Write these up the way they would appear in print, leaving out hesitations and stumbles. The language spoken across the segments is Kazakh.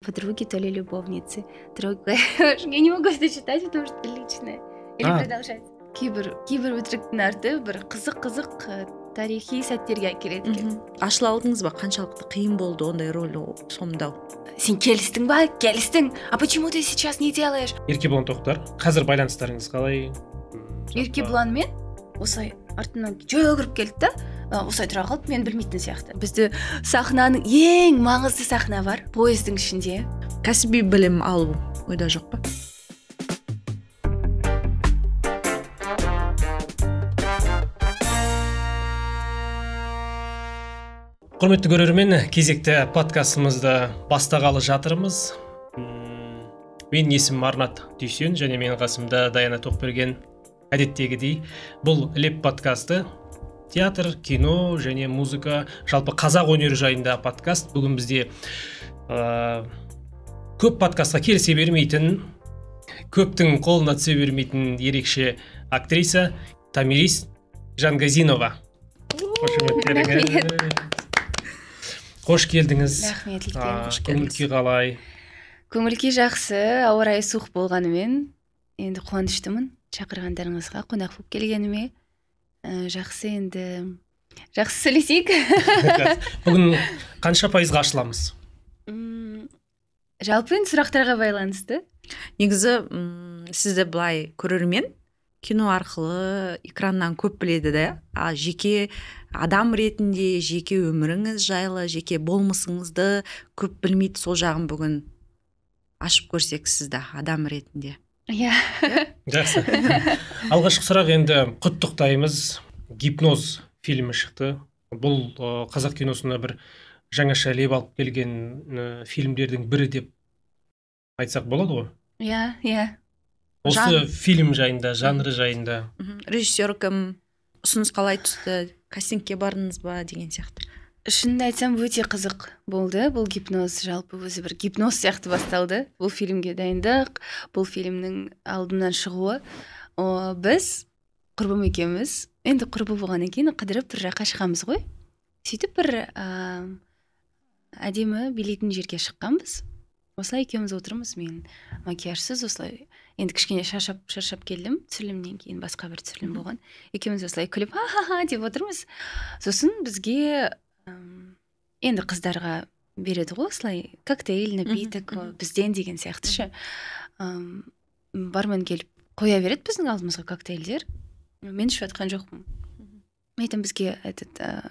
подруги, то ли любовницы. Другое. Я не могу это читать, потому что это личное. Или продолжать. Кейбір өтіріктің арты бір қызық тарихи сәттерге әкеледі екен. Ашыла алдыңыз ба, қаншалықты қиын болды ондай роль сомдау? Сен келістің ба? Келістің. А почему ты сейчас не делаешь? Еркебұлан Тоқтар, қазір байланыстарыңыз қалай? Еркебұланмен осылай артымнан жүгіріп келді да, осылай тұра қалды, мен білмейтін сияқты. Бізде сахнаның ең маңызды сахна бар, поездың ішінде. Кәсіби білім алу ойда жоқ па? Құрметті көрермен, кезекті подкастымызды бастағалы жатырмыз. Мен есімім Арнат Дүйсен және менің қасымда Даяна Тоқберген. Әдеттегідей, бұл леп подкасты театр, кино және музыка, жалпы қазақ өнері жайында подкаст. Бүгін бізде көп подкастқа келісе бермейтін, көптің қолына түсе бермейтін ерекше актриса Тамирис Жангазинова. Қош келдіңіз. Рахмет, үлкен қош келдіңіз. Көңіл-күй қалай? Көңіл-күй жақсы, ауа райы суық болғанымен, енді қуаныштымын шақырғандарыңызға, қонақ болып келгеніме. Жақсы, енді жақсы сөйлесейік. Бүгін қанша пайызға ашыламыз? Жалпы енді сұрақтарға байланысты. Негізі сізді былай көрермен кино арқылы экраннан көп біледі да, жеке адам ретінде, жеке өміріңіз жайлы, жеке болмысыңызды көп білмейді, сол жағын бүгін ашып көрсек сізді адам ретінде. Иә. Жақсы. Алғашқы сұрақ енді құттықтаймыз. Гипноз фильмі шықты. Бұл қазақ киносына бір жаңаша леп алып келген фильмдердің бірі деп айтсақ болады ғой? Иә. Осы фильм жайында, жанры жайында. Режиссер кім, ұсыныс қалай түсті, кастингке бардыңыз ба деген сияқты. Шынымды айтсам, өте қызық болды. Бұл гипноз жалпы өзі бір гипноз сияқты басталды. Бұл фильмге дайындық, бұл фильмнің алдымнан шығуы. Біз құрбым екеуміз, енді құрбы болғаннан кейін қыдырып бір жаққа шығамыз ғой. Сөйтіп бір әдемі билейтін жерге шыққанбыз. Осылай екеуміз отырмыз, мен макияжсыз осылай, енді кішкене шаршап келдім, түсірілімнен кейін басқа бір түсірілім болған. Екеуміз осылай күліп, ха-ха-ха деп отырмыз. Сосын бізге енді қыздарға береді ғой, осылай коктейль, напиток, бізден деген сияқты ше. Бармен келіп қоя береді біздің алдымызға коктейльдер. Мен ішіп жатқан жоқпын. Айтам бізге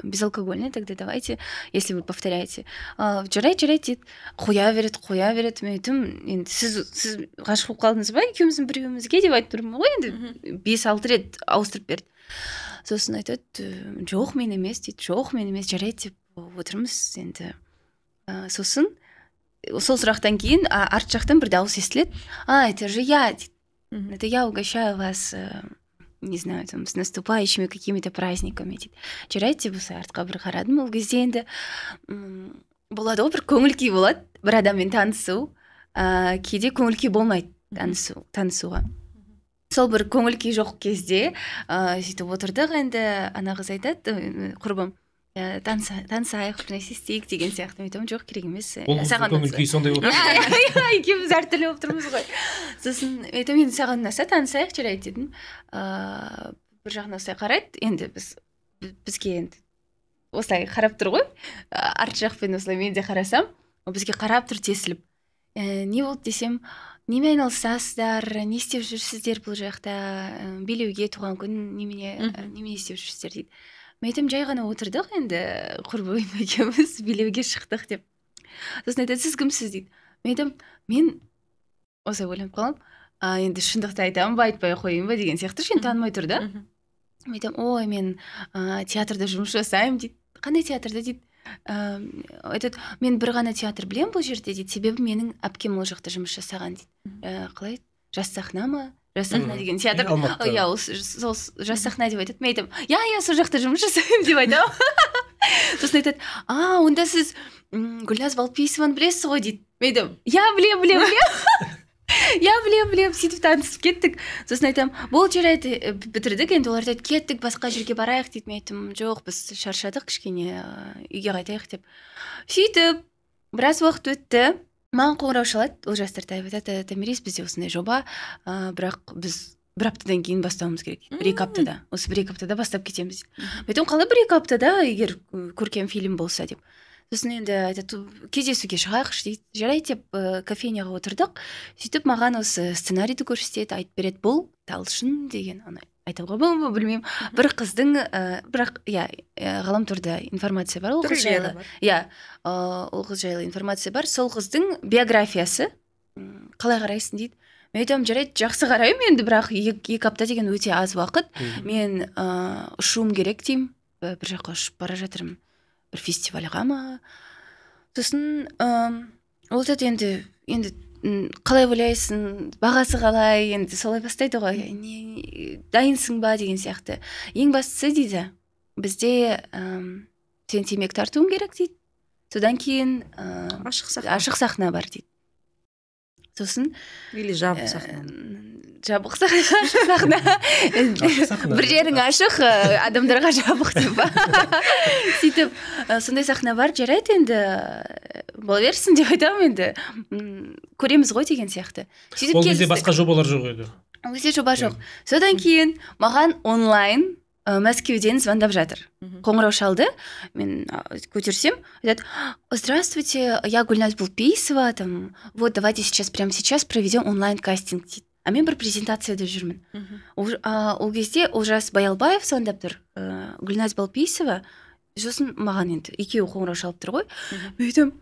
безалкогольный, тогда давайте, если вы повторяете. Жарайды дейді, қоя береді. Мен айтам, енді сіз ғашық болып қалдыңыз ба екеуміздің біреуімізге деп айтып тұрмын ғой, енді 5-6 рет ауыстырып берді. Сосын айтады, жоқ мен емес, жарайды деп отырмыз енді. Сосын сол сұрақтан кейін арт жақтан бір дауыс естіледі. Это же я, дейді. Это я угощаю вас, не знаю, там, с наступающими какими-то праздниками, дейді. Жарайды деп осылай артқа бір қарадым. Ол кезде енді болады ғой, бір көңіл-күй болады, бір адаммен танысу. Кейде көңіл-күй болмайды танысуға. Сол бір көңіл-күй жоқ кезде сөйтіп отырдық, енді ана қыз айтады, құрбым, танысайық, бір нәрсе істейік деген сияқты. Мен айтамын, жоқ, керек емес. Ол көңіл-күй сондай болды. Екеуміз әртүрлі болып тұрмыз ғой. Сосын айтамын, енді саған ұнаса танысайық, жарайды дедім. Бір жағына осылай қарайды, енді бізге енді осылай қарап тұр ғой. Арт жақпен осылай мен де қарасам, бізге қарап тұр тесіліп. Не болды десем, неме айналысасыздар, не істеп жүрсіздер бұл жақта, билеуге туған күн, неме істеп жүрсіздер дейді. Мен айтам, жай ғана отырдық, енді құрбым екеуміз билеуге шықтық деп. Сосын айтады, сіз кімсіз дейді. Мен айтам, мен осылай ойланып қалам, енді шындықты айтамын ба, айтпай қойын ба деген сияқты, шын танымай тұр да. Мен айтам, ой, мен театрда жұмыс жасаймын дейді. Қандай театрда дейді. Айтады, мен бір ғана театр білем бұл жерде дейді, себебі менің әпкем ол жақта жұмыс жасаған дейді. Қалай? Жас сахна ма? Жас сахна деген театр. Иә, сол жас сахна деп айтады. Мен айтам, иә, сол жақта жұмыс жасаймын деп айтам. Сосын айтады, онда сіз Гүлназ Балпейсованы білесіз ғой дейді. Мен айтам, иә, білем. Я білем, сөйтіп танысып кеттік. Сосын айтам, бұл жерді бітірдік, енді олар айтады, кеттік, басқа жерге барайық дейді. Мен айтам, жоқ, біз шаршадық, кішкене үйге қайтайық деп. Сөйтіп біраз уақыт өтті. маған қоңырау шалады, Олжас Тартаев айтады, Томирис, бізде осындай жоба, бірақ біз 1 аптадан кейін бастауымыз керек дейді. 1-2 аптада. Осы 1-2 аптада бастап кетеміз дейді. Мен айтамын, қалай 1-2 аптада, егер көркем фильм болса деп. Сосын енді айтады, кездесуге шығайықшы дейді. Жарайды деп кофейняға отырдық. Сөйтіп маған осы сценарийді көрсетеді, айтып береді, бұл талшын деген, аны айтуға болады ма білмеймін. Бір қыздың, бірақ ғаламторда информация бар, ол қыз жайлы. Ол қыз жайлы информация бар. Сол қыздың биографиясы қалай қарайсың дейді. Мен айтамын, жарайды, жақсы қараймын енді, бірақ 2 апта деген өте аз уақыт. Мен ұшуым керек деймін. Бір жаққа ұшып бара жатырмын. Бір фестивальға ма. Сосын ол айтады, енді қалай ойлайсың, бағасы қалай, енді солай бастайды ғой, дайынсың ба деген сияқты. Ең бастысы дейді, бізде сен темекі тартуың керек дейді. Содан кейін ашық сахна бар дейді. Сосын или жабық сахна. Жабық сахна. Бір жерің ашық, адамдарға жабық деп. Сөйтіп, сондай сахна бар, жарайды енді, бола берсін деп айтамын енді. Көреміз ғой деген сияқты. Ол кезде басқа жобалар жоқ еді. Ол кезде жоба жоқ. Содан кейін маған онлайн Мәскеуден звондап жатыр. Қоңырау шалды, мен көтерсем, айтады, здравствуйте, я Гүлназ Булпейсова, там, вот давайте прямо сейчас проведем онлайн-кастинг дейді. А мен бір презентацияда жүрмін. Ол кезде Олжас Баялбаев звондап тұр, Гүлназ Булпейсова, сосын маған енді екеуі қоңырау шалып тұр ғой. Мен айтам,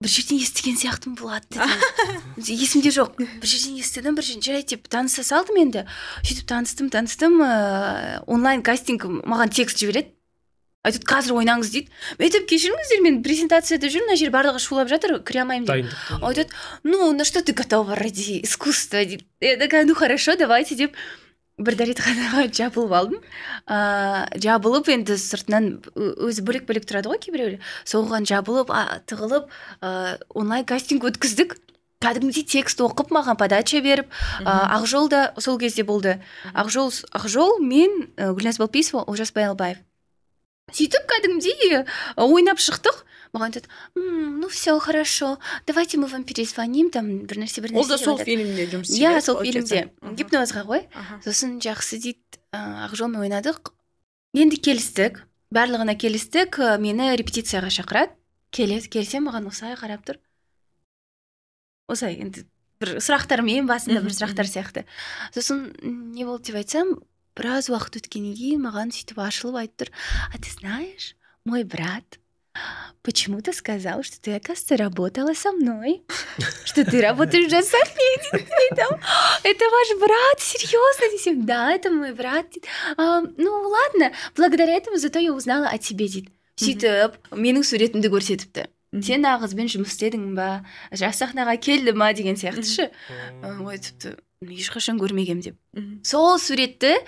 бір жерден естіген сияқтым болады деді. Есімде жоқ. Бір жерден естідім, бір жерден жарайды деп таныса салдым енді. Сөйтіп таныстым, онлайн кастинг маған текст жібереді. Айтады, қазір ойнаңыз дейді. Мен айтып, кешіріңіздер, мен презентацияда жүрмін, мына жер барлығы шулап жатыр, кіре алмаймын деп. Айтады, на что ты готова ради искусства дейді. Я такая, хорошо, давайте деп бір дәретханаға жабылып алдым. Жабылып, енді сыртынан өзі бөлек-бөлек тұрады ғой кейбіреулер. Соған жабылып, тығылып, онлайн кастинг өткіздік. Кәдімгідей текст оқып, маған подача беріп, Ақжол да сол кезде болды. Ақжол, мен, Гүлназ Булпейсова, Олжас Баялбаев. Сөйтіп, кәдімгідей ойнап шықтық. Маған айтады, все хорошо, давайте мы вам перезвоним, там бір нәрсе. Ол да сол фильмде жұмыс істейді. Иә, сол фильмде. Гипнозға ғой. Сосын жақсы дейді, Ақжолмен ойнадық. Енді келістік, барлығына келістік, мені репетицияға шақырады. Келсем, маған осылай қарап тұр. Осылай, енді бір сұрақтармен, басында бір сұрақтар сияқты. Сосын не болды деп айтсам, біраз уақыт өткеннен кейін маған сөйтіп ашылып айтып тұр, а ты знаешь, мой брат почему-то сказал, что ты, оказывается, работала со мной, что ты работаешь уже с Софией. Это ваш брат? Серьезно? Десем, да, это мой брат. Ну ладно, благодаря этому зато я узнала о тебе дейді. Сөйтіп, менің суретімді көрсетіпті. Сен ағызбен жұмыс істедің ба, жас сахнаға келді ма деген сияқты ше. Ой, тіпті ешқашан көрмегем деп. Сол суретті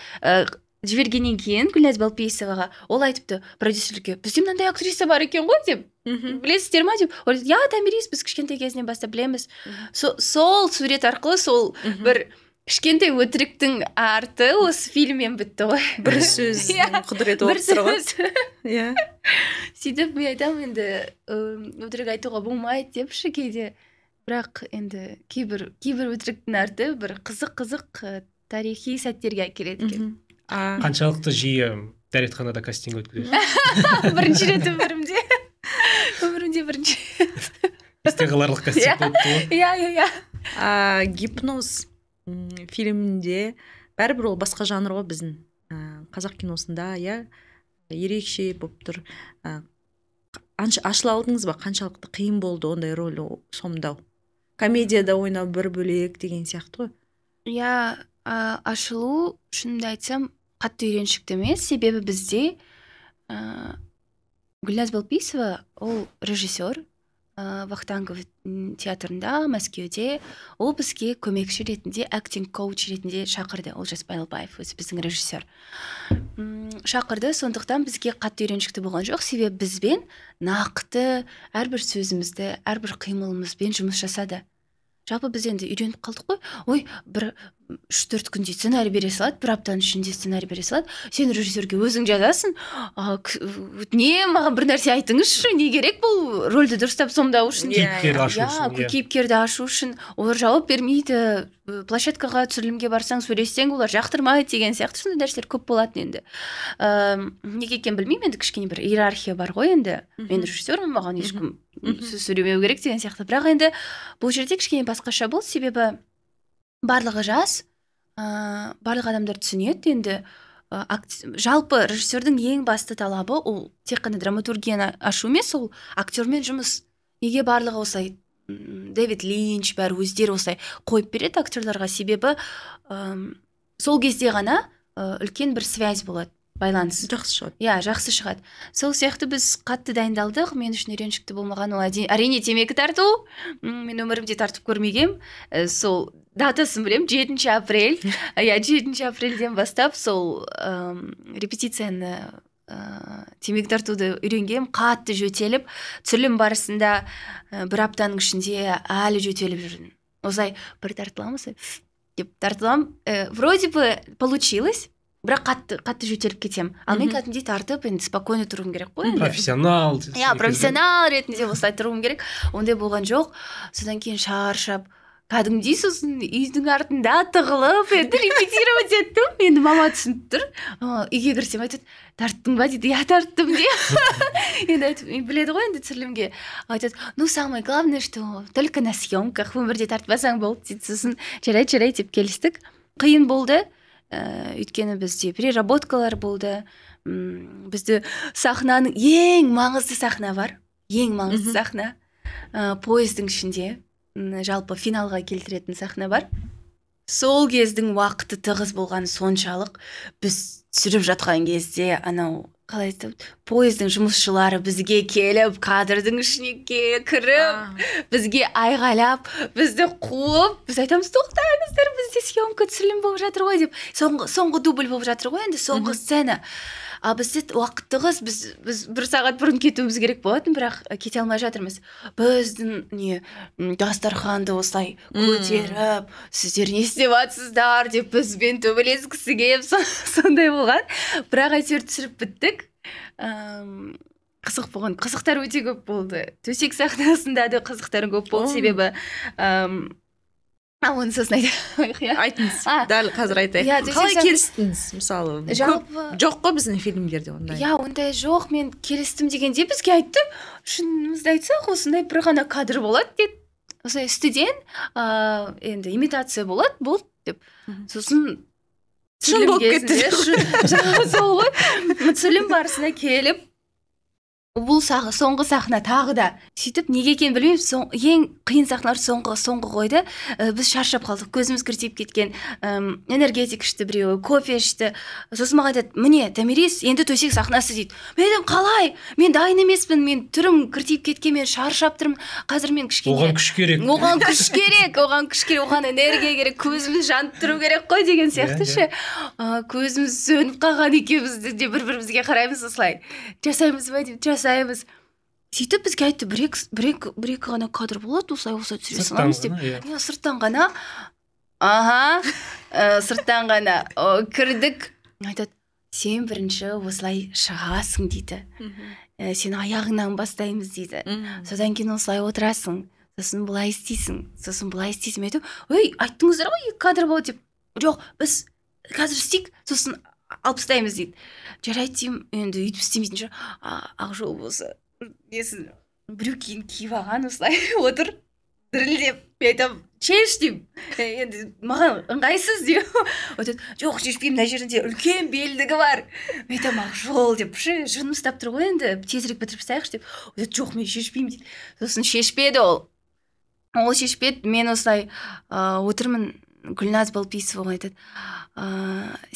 жібергеннен кейін Гүлназ Булпейсоваға ол айтыпты продюсерлерге, бізде мынандай актриса бар екен ғой деп. Білесіздер ма деп. Ол айтты, Томирис, біз кішкентай кезінен бастап білеміз. Сол сурет арқылы сол бір кішкентай өтіріктің арты осы фильммен бітті ғой. Бір сөз құдіреті болып тұр ғой. Сөйтіп, мен айтамын енді өтірік айтуға болмайды депші кейде. Бірақ енді кейбір өтіріктің арты бір қызық тарихи сәттерге әкеледі екен. Қаншалықты жиі дәретханада кастинг өткізесіз? Бірінші рет өмірімде. Бірінші. Есте қаларлық кастинг өтті ғой? Иә. Гипноз фильмінде бәрібір ол басқа жанр ғой біздің қазақ киносында, иә, ерекше болып тұр. Ашыла алдыңыз ба, қаншалықты қиын болды ондай рөл сомдау? Комедияда ойнау бір бөлек деген сияқты ғой. Иә, ашылу, шынымды айтсам, қатты үйреншікті емес, себебі бізде Гүлназ Булпейсова, ол режиссер, Вахтангов театрында, Мәскеуде, ол бізге көмекші ретінде, актинг коуч ретінде шақырды, Олжас Баялбаев, өзі біздің режиссер. Шақырды, сондықтан бізге қатты үйреншікті болған жоқ, себебі бізбен нақты әрбір сөзімізді, әрбір қимылымызбен жұмыс жасады. Жалпы біз енді үйреніп қалдық қой. Ой, бір 3-4 күнде сценарий бере салады, бір аптаның ішінде сценарий бере салады. Сен режиссерге өзің жазасың. Не, маған бір нәрсе айтыңызшы, не керек бұл рөлді дұрыстап сомдау үшін? Кейіпкерді ашу үшін. Олар жауап бермейді. Площадкаға, түсірілімге барсаң, сөйлессең, олар жақтырмайды деген сияқты сондай нәрселер көп болатын енді. Неге екенін білмеймін, енді кішкене бір иерархия бар ғой енді. Мен режиссермін, маған ешкім сөз сөйлемеу керек деген сияқты. Бірақ енді бұл жерде кішкене басқаша болды, себебі барлығы жас, барлық адамдар түсінеді енді. Жалпы режиссердің ең басты талабы ол тек қана драматургияны ашу емес, ол актермен жұмыс. Неге барлығы осылай Дэвид Линч бәрі өздері осылай қойып береді актерларға, себебі сол кезде ғана үлкен бір связь болады, байланыс. Жақсы шығады. Жақсы шығады. Сол сияқты біз қатты дайындалдық. Мен үшін үйреншікті болмаған ол әрине темекі тарту. Мен өмірімде тартып көрмегем. Сол датасын білем, 7 апрель. 7 апрельден бастап сол репетицияны темекі тартуды үйренгем, қатты жөтеліп, түсірілім барысында бір аптаның ішінде әлі жөтеліп жүрдім. Осылай бір тартыламыз деп тартылам. Вроде бы получилось. Бірақ қатты жөтеліп кетем. Ал мен кәдімгідей тартып, енді спокойно тұруым керек қой. Профессионал. Профессионал ретінде осылай тұруым керек. Ондай болған жоқ. Содан кейін шаршап, кәдімгідей сосын үйдің артында тығылып, енді репетировать еттім. Енді мама түсініп тұр. Үйге кірсем айтады, тарттың ба дейді. Тарттым де. Енді айтып, біледі ғой енді түсірілімге. Айтады, самое главное, что только на съемках өмірде тартпасаң болды дейді. Сосын жарай деп келістік. Қиын болды. Өйткені бізде переработкалар болды. Бізді сахнаның ең маңызды сахна бар. Ең маңызды сахна. Поездың ішінде жалпы финалға келтіретін сахна бар. Сол кездің уақыты тығыз болған соншалық, біз түсіріп жатқан кезде қалай айтып, поездың жұмысшылары бізге келіп, кадрдың ішіне кіріп, бізге айғайлап, бізді қуып, біз айтамыз, тоқтаңыздар, бізде съемка түсірілім болып жатыр ғой деп. Соңғы дубль болып жатыр ғой енді, соңғы сцена. Ал бізде уақыт тығыз, біз 1 сағат бұрын кетуіміз керек болатын, бірақ кете алмай жатырмыз. Біздің дастарханды осылай көтеріп, сіздер не істеп жатсыздар деп бізбен төбелескісі келіп, сондай болған. Бірақ әйтеуір түсіріп біттік. Қызық болған. Қызықтар өте көп болды. Төсек сахнасында да қызықтар көп болды, себебі оны сосын айтыңыз. Дәл қазір айтайық. Қалай келістіңіз, мысалы? Жоқ қой біздің фильмдерде ондай. Ондай жоқ. Мен келістім дегенде бізге айтты, шынымызды айтсақ, осындай бір ғана кадр болады деді. Осылай студент, енді имитация болады деп. Сосын шын болып кетті. Сол ғой. Түсірілім барысында келіп, бұл соңғы сахна тағы да. Сөйтіп, неге екенін білмеймін, ең қиын сахналар соңғы қойды. Біз шаршап қалдық, көзіміз кіртиіп кеткен. Энергетик ішті біреуі, кофе ішті. Сосын маған айтады, міне, Томирис, енді төсек сахнасы дейді. Мен едім, қалай? Мен дайын емеспін, мен түрім кіртиіп кеткен, мен шаршап тұрмын. Қазір мен кішкене. Оған күш керек. Оған күш керек, оған энергия керек, көзіміз жанып тұру керек қой деген сияқты ше. Көзіміз сөніп қалған екеумізді де бір-бірімізге қараймыз осылай. Жасаймыз ба деп жасаймыз. Сөйтіп бізге айтты, бір-екі ғана кадр болады, осылай түсіре саламыз деп. Сырттан ғана. Сырттан ғана. Кірдік. Айтады, сен бірінші осылай шығасың дейді. Сен аяғыңнан бастаймыз дейді. Содан кейін осылай отырасың. Сосын былай істейсің. Мен айтып, айттыңыздар ғой, 2 кадр болады деп. Жоқ, біз қазір істейік, сосын алып тастаймыз дейді. Жарайды деймін, енді үйтіп істемейтін шығар. Ақжол болса, несін брюкин киіп алған осылай отыр, дірілдеп. Мен айтамын, шеш деймін. Енді маған ыңғайсыз деймін. Жоқ, шешпеймін, мына жерінде үлкен белдігі бар. Мен айтамын, Ақжол деп, жыным ұстап тұр ғой енді, тезірек бітіріп тастайықшы деп. Жоқ, мен шешпеймін дейді. Сосын шешпеді ол. Ол шешпеді, мен осылай отырмын. Гүлназ Балписова айтады,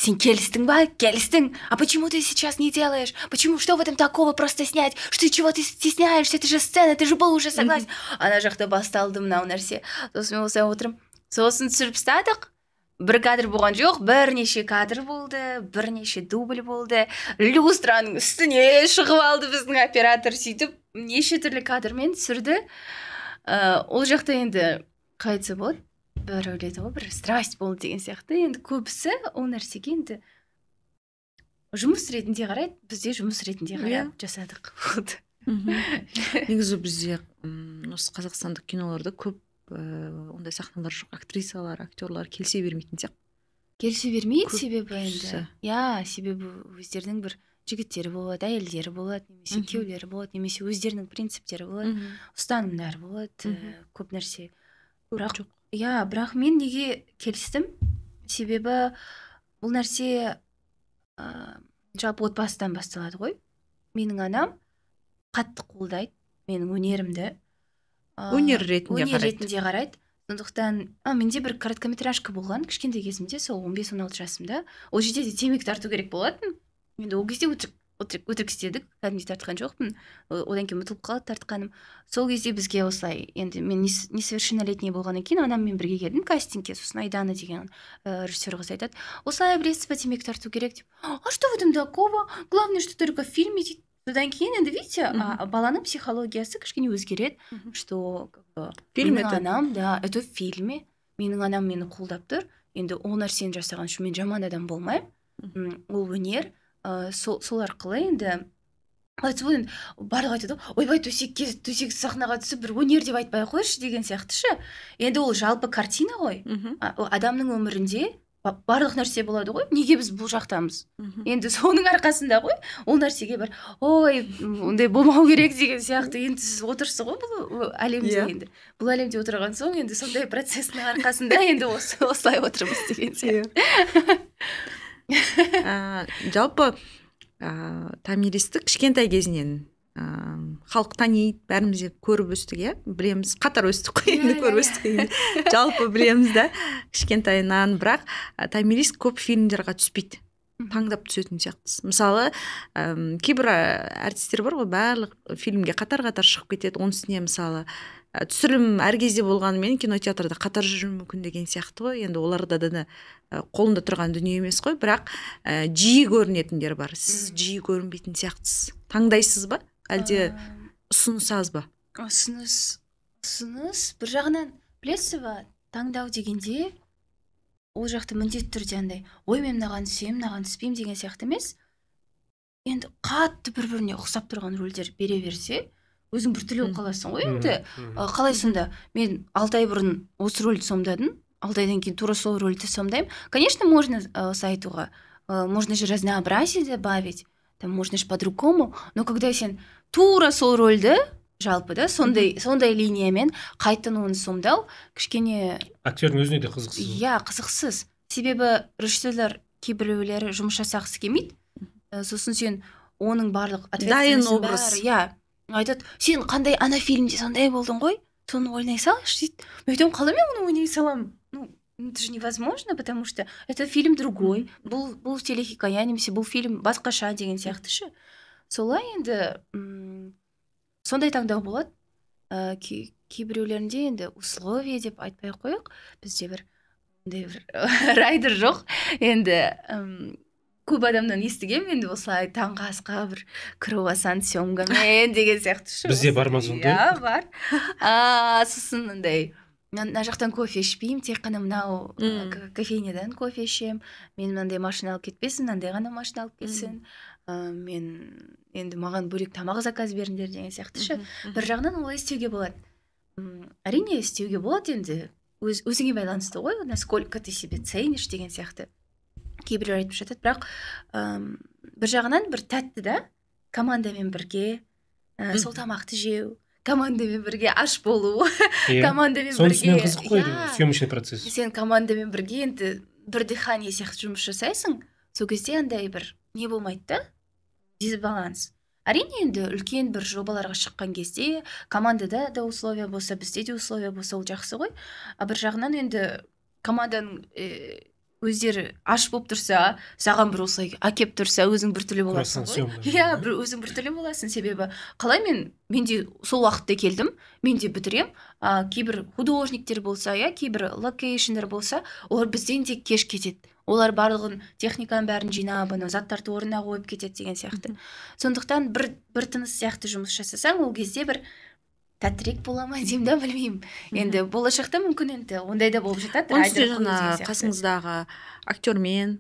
сен келістің ба? Келістің. А почему ты сейчас не делаешь? Почему? Что в этом такого просто снять? Чего ты стесняешься? Это же сцена, ты же был уже согласен. Ана жақта басталды мынау нәрсе. Сосын мен осылай отырмын. Сосын түсіріп тастадық. Бір кадр болған жоқ, бірнеше кадр болды, бірнеше дубль болды. Люстраның үстіне шығып алды біздің оператор, сөйтіп неше түрлі кадрмен түсірді. Ол жақта енді қайтса болады. бір ойлайды ғой, бір страсть болды деген сияқты. Енді көбісі ол нәрсеге енді жұмыс ретінде қарайды, бізде жұмыс ретінде қарап жасадық. Негізі бізде осы қазақстандық киноларда көп ондай сахналар жоқ, актрисалар, актерлар келісе бермейтін сияқты. Келісе бермейді, себебі енді себебі өздерінің бір жігіттері болады, әйелдері болады, немесе күйеулері болады, немесе өздерінің принциптері болады, ұстанымдары болады, көп нәрсе. Бірақ мен неге келістім? Себебі бұл нәрсе жалпы отбасыдан басталады ғой. Менің анам қатты қолдайды менің өнерімді. Өнер ретінде қарайды. Сондықтан менде бір короткометражка болған кішкентай кезімде, сол 15-16 жасымда. Ол жерде де темекі тарту керек болатын. Енді ол кезде өтірік істедік, кәдімгідей тартқан жоқпын. Одан кейін ұмытылып қалды тартқаным. Сол кезде бізге осылай, енді мен несовершеннолетний болғаннан кейін анаммен бірге келдім кастингке. Сосын Айдана деген режиссер қыз айтады: "Осылай білесіз ба, темекі тарту керек" деп. "А что в этом такого? Главное, что только в фильме" дейді. Содан кейін енді видите, баланың психологиясы кішкене өзгереді, что фильм это анам, это в фильме. Менің анам мені қолдап тұр. Енді ол нәрсені жасаған үшін мен жаман адам болмаймын. Ол өнер. Сол арқылы енді барлығы айтады: "Ойбай, төсек сахнаға түсіп бір өнер деп айтпай ақ қойшы" деген сияқты ше. Енді ол жалпы картина ғой. Адамның өмірінде барлық нәрсе болады ғой. Неге біз бұл жақтамыз? Енді соның арқасында ғой, ол нәрсеге бір ондай болмау керек деген сияқты. Енді сіз отырсыз ғой бұл әлемде енді. Бұл әлемде отырған соң енді сондай процестің арқасында енді осылай отырмыз деген сияқты. Жалпы Томиристі кішкентай кезінен халық таниды, бәріміз де көріп өстік, білеміз, қатар өстік қой, енді көріп өстік, жалпы білеміз да кішкентайынан. Бірақ Томирис көп фильмдерға түспейді, таңдап түсетін сияқтысыз. Мысалы, кейбір артистер бар ғой, барлық фильмге қатар-қатар шығып кетеді. Оның үстіне мысалы түсірілім әр кезде болғанымен кинотеатрда қатар жүру мүмкін деген сияқты ғой. Енді оларда да қолында тұрған дүние емес қой, бірақ жиі көрінетіндер бар. Сіз жиі көрінбейтін сияқтысыз. Таңдайсыз ба? Әлде ұсынысыз ба? Ұсыныс бір жағынан білесіз ба, таңдау дегенде ол жақты міндетті түрде андай, ой мен мынаған түсем, мынаған түспеймін деген сияқты емес. Енді қатты бір-біріне ұқсап тұрған рөлдер бере берсе, өзің бір түрлі қаласың ғой енді. Қалай сонда? Мен 6 ай бұрын осы рөлді сомдадым, 6 айдан кейін тура сол рөлді сомдаймын. Конечно, можно айтуға, можно же разнообразие добавить, там можно же по-другому, но когда сен тура сол рөлді жалпы да сондай линиямен қайтын оны сомдау кішкене актердің өзіне де қызықсыз. Қызықсыз. Себебі режиссерлер кейбіреулері жұмыс жасағысы келмейді. Сосын сен оның барлық дайын образ. Айтады: "Сен қандай ана фильмде сондай болдың ғой, соны ойнай салшы" дейді. Мен айтамын: "Қалай мен оны ойнай саламын? Это же невозможно, потому что это фильм другой. Бұл телехикая, немесе бұл фильм басқаша" деген сияқты ше. Солай енді сондай таңдау болады. Кейбіреулерінде енді условие деп айтпай қойық. Бізде бір райдер жоқ. Енді көп адамнан естігем, енді осылай таңғы асқа бір круассан съемкамен деген сияқты ше. Бізде бар ма сондай? Бар. Сосын андай мына жақтан кофе ішпеймін, тек қана мынау кофейнядан кофе ішем. Мен мынандай машина алып кетпесін, мынандай ғана машина алып келсін. Мен енді маған бөлек тамақ заказ беріңдер деген сияқты ше. Бір жағынан олай істеуге болады. Әрине істеуге болады, енді өзіңе байланысты ғой, насколько ты себе ценишь деген сияқты. Кейбіреулер айтып жатады, бірақ бір жағынан бір тәтті да, командамен бірге сол тамақты жеу, командамен бірге аш болу, командамен бірге. Сонысымен қызық қой, съемочный процесс. Сен командамен бірге енді бір дыхание сияқты жұмыс жасайсың, сол кезде андай бір не болмайды да, дисбаланс. Әрине енді үлкен бір жобаларға шыққан кезде командада да условия болса, бізде де условия болса, ол жақсы ғой. Бір жағынан енді команданың өздері аш болып тұрса, саған бір осылай әкеп тұрса, өзің біртүрлі боласың ғой. Өзің біртүрлі боласың, себебі қалай мен де сол уақытта келдім, мен де бітірем. Кейбір художниктер болса, кейбір локейшндер болса, олар бізден де кеш кетеді. Олар барлығын техниканың бәрін жинап, заттарды орнына қойып кетеді деген сияқты. Сондықтан бір тыныс сияқты жұмыс жасасаң, ол кезде бір тәттірек бола ма деймін да, білмеймін. Енді болашақта мүмкін енді ондай да болып жатады. Оның үстіне жаңа қасыңыздағы актермен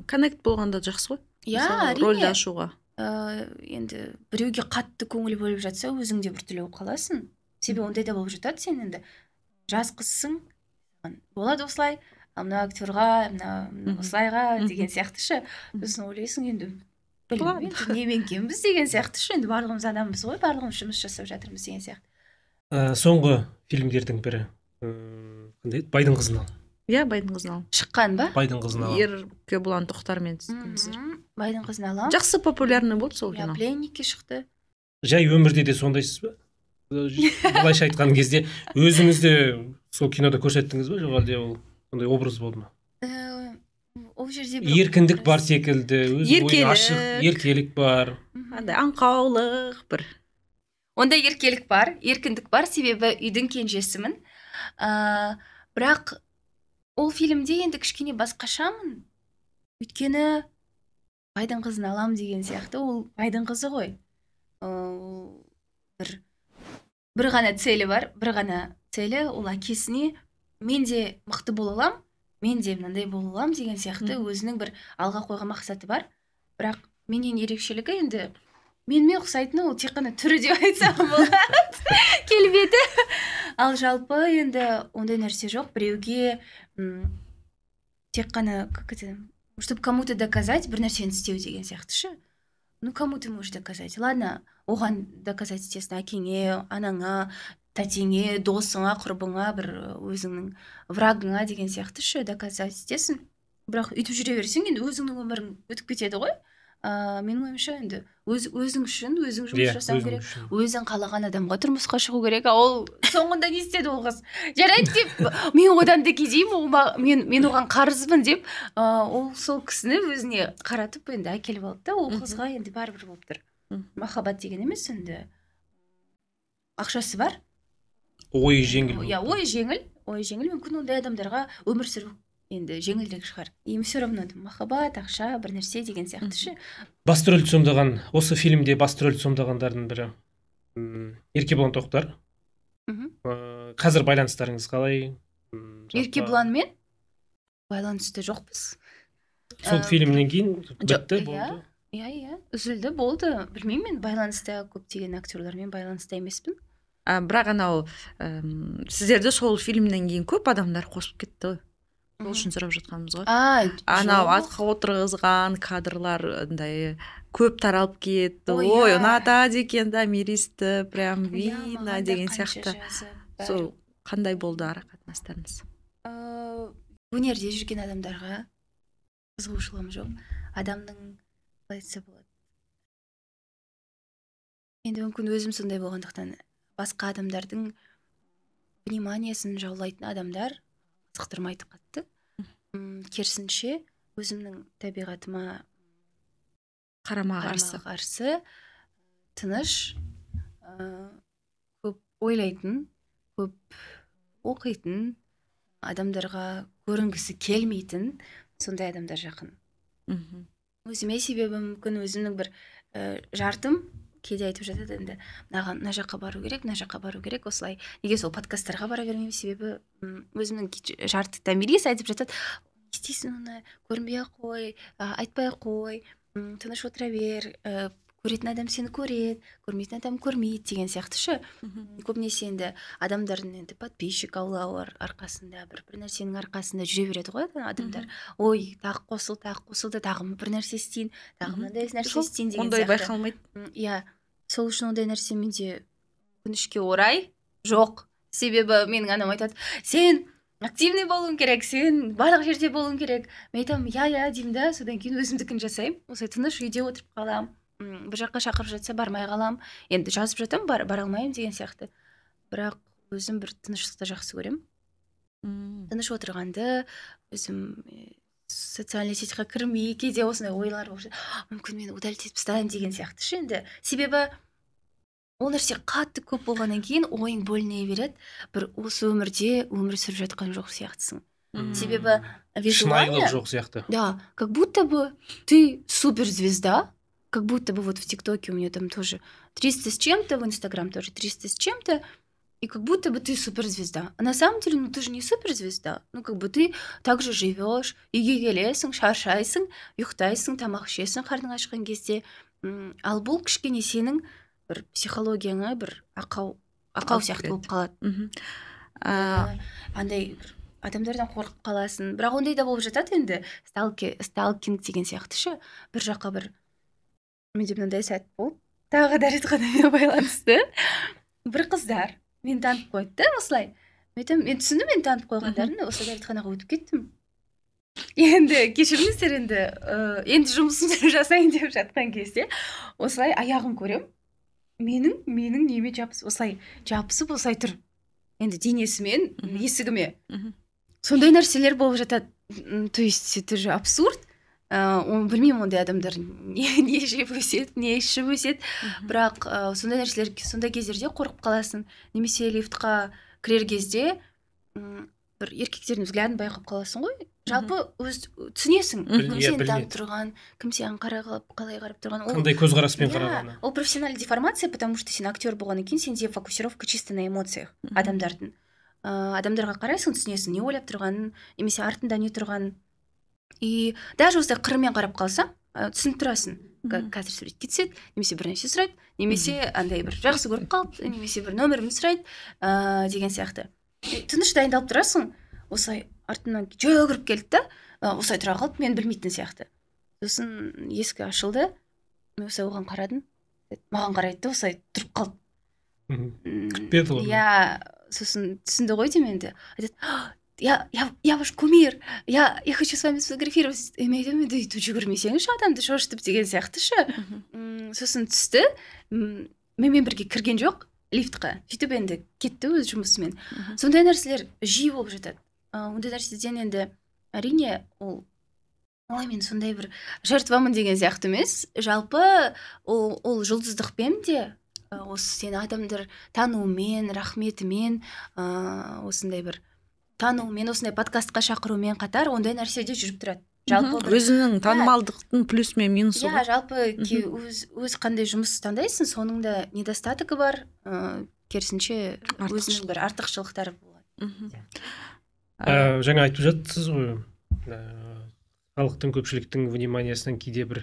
коннект болғанда жақсы ғой. Иә, әрине. Рөлді ашуға. Енді біреуге қатты көңіл бөліп жатса, өзің де біртүрлі болып қаласың. Себебі ондай да болып жатады, сен енді жас қызсың, болады осылай, мына актерға, мына осылайға деген сияқты ше. Сосын ойлайсың енді білмеймін, немен кембіз деген сияқты ше. Енді барлығымыз адамбыз ғой, барлығымыз жұмыс жасап жатырмыз деген сияқты. Соңғы фильмдердің бірі қандай еді? Байдың қызын ал. Иә, байдың қызын ал. Шыққан ба? Байдың қызын ал. Еркебұлан Тоқтармен түстіңіздер. Байдың қызын алам. Жақсы популярный болды сол кино. Пленникке шықты. Жай өмірде де сондайсыз ба? Былайша айтқан кезде өзіңізде сол кинода көрсеттіңіз ба, жоқ әлде ол сондай образ болды ма? Ол жерде еркіндік бар секілді, өз ойы ашық, еркелік бар. Андай аңқаулық бір. Онда еркелік бар, еркіндік бар, себебі үйдің кенжесімін. Бірақ ол фильмде енді кішкене басқашамын. Өйткені байдың қызын алам деген сияқты, ол байдың қызы ғой. Бір ғана целі бар, бір ғана целі, ол әкесіне мен де мықты бола алам, мен де мынандай бола алам деген сияқты өзінің бір алға қойған мақсаты бар. Бірақ менен ерекшелігі енді менімен ұқсайтыны ол тек қана түрі деп айтсам болады. Келбеті. Ал жалпы енді ондай нәрсе жоқ. Біреуге тек қана, как это, чтобы кому-то доказать бір нәрсені істеу деген сияқты ше. Ну, кому ты можешь доказать? Ладно, оған доказать етесің әкеңе, анаңа, тәтеңе, досыңа, құрбыңа, бір өзіңнің врагыңа деген сияқты ше доказать етесің. Бірақ үйтіп жүре берсең, енді өзіңнің өмірің өтіп кетеді ғой. Менің ойымша енді өзің үшін өзің жұмыс жасау керек, өзің қалаған адамға тұрмысқа шығу керек. Ол соңында не істеді ол қыз? Жарайды деп, мен одан да кедеймін, мен оған қарызбын деп, ол сол кісіні өзіне қаратып енді әкеліп алды да, ол қызға енді бәрібір болып тұр. Махаббат деген емес, енді ақшасы бар. Ойы жеңіл. Иә, ойы жеңіл, мүмкін ондай адамдарға өмір сүру енді жеңілдірек шығар. Им все равно махаббат, ақша, бір нәрсе деген сияқты ше. Басты рөлді сомдаған, осы фильмде басты рөлді сомдағандардың бірі Еркебұлан Тоқтар. Қазір байланыстарыңыз қалай? Еркебұланмен байланысты жоқпыз. Сол фильмнен кейін бітті, болды. Иә, үзілді, болды. Білмеймін, мен байланыста көптеген актерлармен байланыста емеспін. Бірақ анау сіздерді сол фильмнен кейін көп адамдар қосып кетті ғой. Сол үшін сұрап жатқанымыз ғой. Анау атқа отырғызған кадрлар көп таралып кетті. Ой, ұнатады екен да Миристі, прям видно деген сияқты. Сол қандай болды ара қатынастарыңыз? Өнерде жүрген адамдарға қызығушылығым жоқ. Адамның қалай айтса болады. Енді мүмкін өзім сондай болғандықтан басқа адамдардың вниманиясын жаулайтын адамдар қызықтырмайды қатты. Керісінше өзімнің табиғатыма қарама қарсы тыныш, көп ойлайтын, көп оқитын, адамдарға көрінгісі келмейтін сондай адамдар жақын. Өзіме себебі мүмкін өзімнің бір жартым кейде айтып жатады енді, мына жаққа бару керек, осылай. Неге сол подкасттарға бара бермеймін, себебі өзімнің жарты Тамирис айтып жатады, естейсің оны, көрінбей қой, айтпай қой, тыныш отыра бер, көретін адам сені көреді, көрмейтін адам көрмейді деген сияқты ше. Көбінесе енді адамдардың енді подписчик аулау арқасында, бір нәрсенің арқасында жүре береді ғой адамдар. Ой, тағы қосылды, тағы бір нәрсе істейін, тағы мынандай нәрсе істейін деген сияқты. Ондай байқалмайды. Иә, сол үшін ондай нәрсе менде өкінішке орай жоқ. Себебі менің анам айтады, сен активный болуың керек, сен барлық жерде болуың керек. Мен айтамын, иә деймін да, содан кейін өзімдікін жасаймын. Осылай тыныш үйде отырып қалам. Бір жаққа шақырып жатса бармай қалам. Енді жазып жатам, бара алмаймын деген сияқты. Бірақ өзім бір тыныштықты жақсы көрем. Тыныш отырғанды, өзім социальный сетьға кірмей, кейде осындай ойлар болып жатыр. Мүмкін мен удалить етіп тастайын деген сияқты ше енді. Себебі ол нәрсе қатты көп болғаннан кейін ойың бөліне береді. Бір осы өмірде өмір сүріп жатқан жоқ сияқтысың. Себебі шынайылық жоқ сияқты. Да, как будто бы ты суперзвезда, как будто бы вот в ТикТоке у меня там тоже 300 с чем-то, в Инстаграм тоже 300 с чем-то, и как будто бы ты суперзвезда. А на самом деле, ну ты же не суперзвезда. Ну как бы ты также живешь, үйге келесің, шаршайсың, ұйықтайсың, тамақ ішесің қарның ашқан кезде. Ал бұл кішкене сенің бір психологияңа бір ақау сияқты болып қалады. Андай бір адамдардан қорқып қаласың. Бірақ ондай да болып жатады енді. Сталкинг деген сияқты ше. Bir жаққа бір менде мынандай сәт болды. Тағы дәретханамен байланысты. Бір қыздар мені танып қойды да осылай. Мен түсіндім мені танып қойғандарын, осы дәретханаға өтіп кеттім. Енді кешіріңіздер, енді жұмысымды жасайын деп жатқан кезде осылай аяғын көрем. Менің неме осылай жабысып осылай тұр. Енді денесімен есігіме. Сондай нәрселер болып жатады. То есть это же абсурд. Білмеймін, ондай адамдар не жеп өседі, не ішіп өседі. Бірақ сондай нәрселер, сондай кездерде қорқып қаласың. Немесе лифтқа кірер кезде бір еркектердің взглядын байқап қаласың ғой. Жалпы өз түсінесің. Кім сені танып тұрған, кім саған қалай қарап тұрған. Қандай көзқараспен қарағаны. Ол профессиональная деформация, потому что сен актер болғаннан кейін сенде фокусировка чисто на эмоциях адамдардың. Адамдарға қарайсың, түсінесің, не ойлап тұрғанын, немесе артында не тұрғанын. И даже осылай қырымен қарап қалсаң, түсініп тұрасың. Қазір суретке түседі, немесе бір нәрсе сұрайды, немесе андай бір жақсы көріп қалды, немесе бір нөмірімді сұрайды деген сияқты. Тыныш дайындалып тұрасың, осылай артынан жүгіріп келді да, осылай тұра қалды, мен білмейтін сияқты. Сосын есік ашылды, мен осылай оған қарадым, маған қарайды да, осылай тұрып қалды. Күтпеді ғой. Иә, сосын түсінді ғой деймін енді. Айтады, я ваш кумир, я хочу с вами сфотографироваться. Мен айтамын, енді жүгірмесеңізші адамды шошытып деген сияқты ше. Сосын түсті, менімен бірге кірген жоқ лифтқа. Сөйтіп енді кетті өз жұмысымен. Сондай нәрселер жиі болып жатады. Ондай нәрседен енді әрине ол мен сондай бір жертвамын деген сияқты емес. Жалпы ол жұлдыздықпен де осы сені адамдар тануымен, рахметімен, осындай бір тануымен, осындай подкастқа шақырумен қатар ондай нәрседе жүріп тұрады. Жалпы өзінің танымалдықтың плюс мен минусы ғой. Жалпы өз қандай жұмыс таңдайсың, соның да недостатогы бар, керісінше өзінің бір артықшылықтары болады. Жаңа айтып жатсыз ғой, халықтың көпшіліктің вниманиясынан кейде бір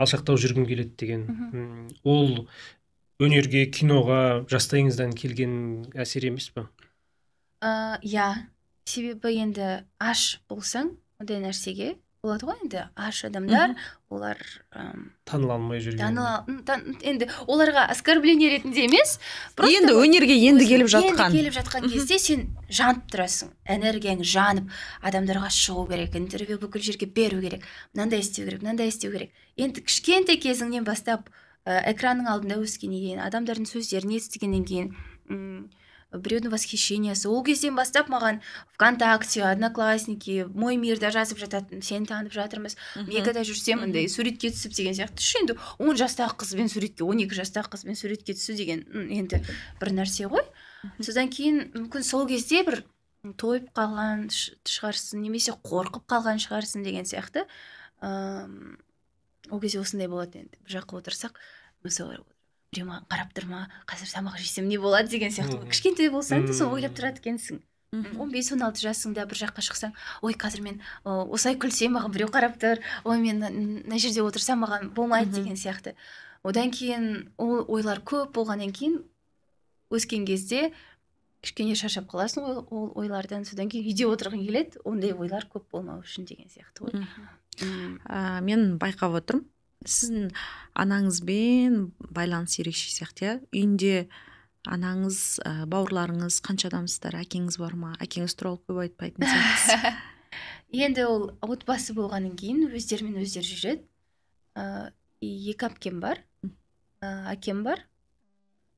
алшақтау жүргім келеді деген. Ол өнерге, киноға жастайыңыздан келген әсер емес па? Иә, себебі енді аш болсаң, ондай нәрсеге болады ғой, енді аш адамдар, олар таныла алмай жүрген. Енді оларға оскорбление ретінде емес, енді өнерге келіп жатқан кезде сен жанып тұрасың, энергияң жанып, адамдарға шығу керек, интервью бүкіл жерге беру керек, мынандай істеу керек. Енді кішкентай кезіңнен бастап экранның алдында өскеннен кейін, адамдардың сөздерін естігеннен кейін, біреудің восхищениясы, ол кезден бастап маған ВКонтакте, Одноклассники, Мой мирда жазып жататын, сені танып жатырмыз, мегада жүрсем, андай суретке түсіп деген сияқты. Енді 10 жастағы қызбен суретке, 12 жастағы қызбен суретке түсу деген енді бір нәрсе ғой. Содан кейін мүмкін сол кезде бір тойып қалған шығарсың, немесе қорқып қалған шығарсың деген сияқты. Ол кезде осындай болады енді. Бір жаққа отырсақ, мысалы біреу маған қарап тұрма, қазір тамақ жесем не болады деген сияқты. Кішкентай болсаң да сол ойлап тұрады екенсің. 15-16 жасыңда бір жаққа шықсаң, ой, қазір мен осылай күлсем, маған біреу қарап тұр, ой, мен мына жерде отырсам маған болмайды деген сияқты. Одан кейін ол ойлар көп болғаннан кейін өскен кезде кішкене шаршап қаласың ол ойлардан. Содан кейін үйде отырғың келеді, ондай ойлар көп болмау үшін деген сияқты ғой. Мен байқап отырмын, сіздің анаңызбен байланыс ерекше сияқты. Үйінде анаңыз, бауырларыңыз қанша адамсыздар, әкеңіз бар ма? Әкеңіз туралы көп айтпайтын сияқтысыз. Енді ол отбасы болғаннан кейін өздерімен өздері жүреді. 2 әпкем бар, әкем бар,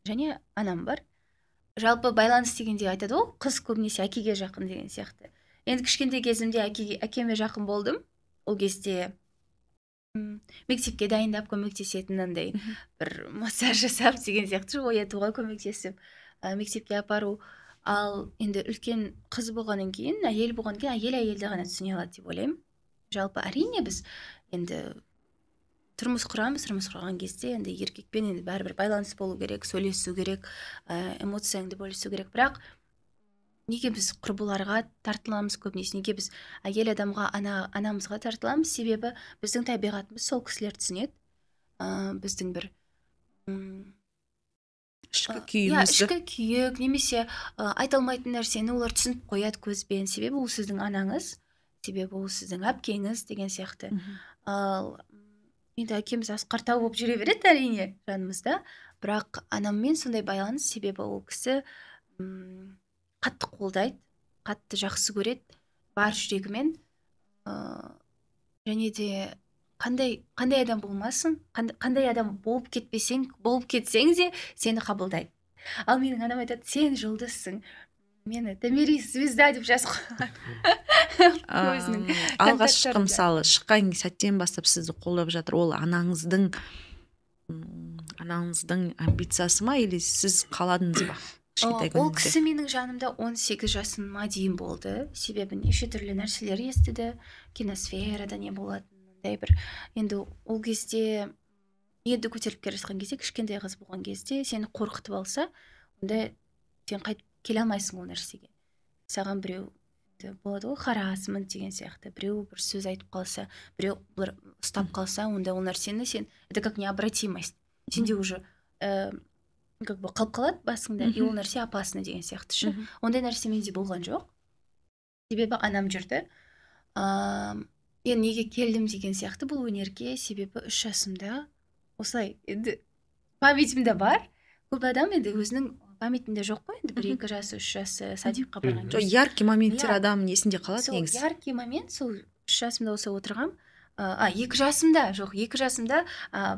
және анам бар. Жалпы байланыс дегенде айтады ол, қыз көбінесе әкеге жақын деген сияқты. Енді кішкентай кезімде әкеме жақын болдым. Ол кезде мектепке дайындап көмектесетін андай бір массаж жасап деген сияқты, оятуға көмектесіп, мектепке апару. Ал енді үлкен қыз болғаннан кейін, әйел болғаннан кейін, әйелді ғана түсіне алады деп ойлаймын. Жалпы әрине біз енді тұрмыс құрған кезде енді еркекпен енді бәрібір байланыс болу керек, сөйлесу керек, эмоцияңды бөлісу керек. Бірақ неге біз құрбыларға тартыламыз көбінесе, неге біз әйел адамға, анамызға тартыламыз? Себебі біздің табиғатымыз сол кісілер түсінеді. Біздің бір ішкі күйімізді. Ішкі күйік, немесе айта алмайтын нәрсені олар түсініп қояды көзбен. Себебі ол сіздің анаңыз, себебі ол сіздің әпкеңіз деген сияқты. Ал енді әкеміз Асқартау болып жүре береді әрине жанымызда, бірақ анаммен сондай байланыс, себебі ол кісі қатты қолдайды, қатты жақсы көреді, бар жүрегімен, және де қандай адам болмасын, қандай адам болып кетсең де сені қабылдайды. Ал менің анам айтады, сен жұлдызсың, мені Томирис звезда деп жазып қойған. Алғашқы мысалы шыққан сәттен бастап сізді қолдап жатыр, ол анаңыздың амбициясы ма, или сіз қаладыңыз ба? Ол кісі менің жанымда 18 жасыма дейін болды. Себебі неше түрлі нәрселер естіді, киносферада не болатындай бір. Енді ол кезде енді көтеріліп келе жатқан кезде, кішкентай қыз болған кезде сені қорқытып алса, онда сен қайтып келе алмайсың ол нәрсеге. Саған біреу болады ғой, харасмент деген сияқты, біреу бір сөз айтып қалса, біреу бір ұстап қалса, онда ол нәрсені сен, это как необратимость. Сенде уже как бы қалып қалады басыңда, и ол нәрсе опасно деген сияқты ше. Ондай нәрсе менде болған жоқ. Себебі анам жүрді. Мен неге келдім деген сияқты бұл өнерге, себебі 3 жасымда осылай, енді памятімде бар. Көп адам енді өзінің памятінде жоқ қой, енді 1-2 жасы, 3 жасы садикқа барған. Яркий моменттер адам несінде қалады негізі? Сол яркий момент, сол 3 жасымда осы отырғам. 2 жасымда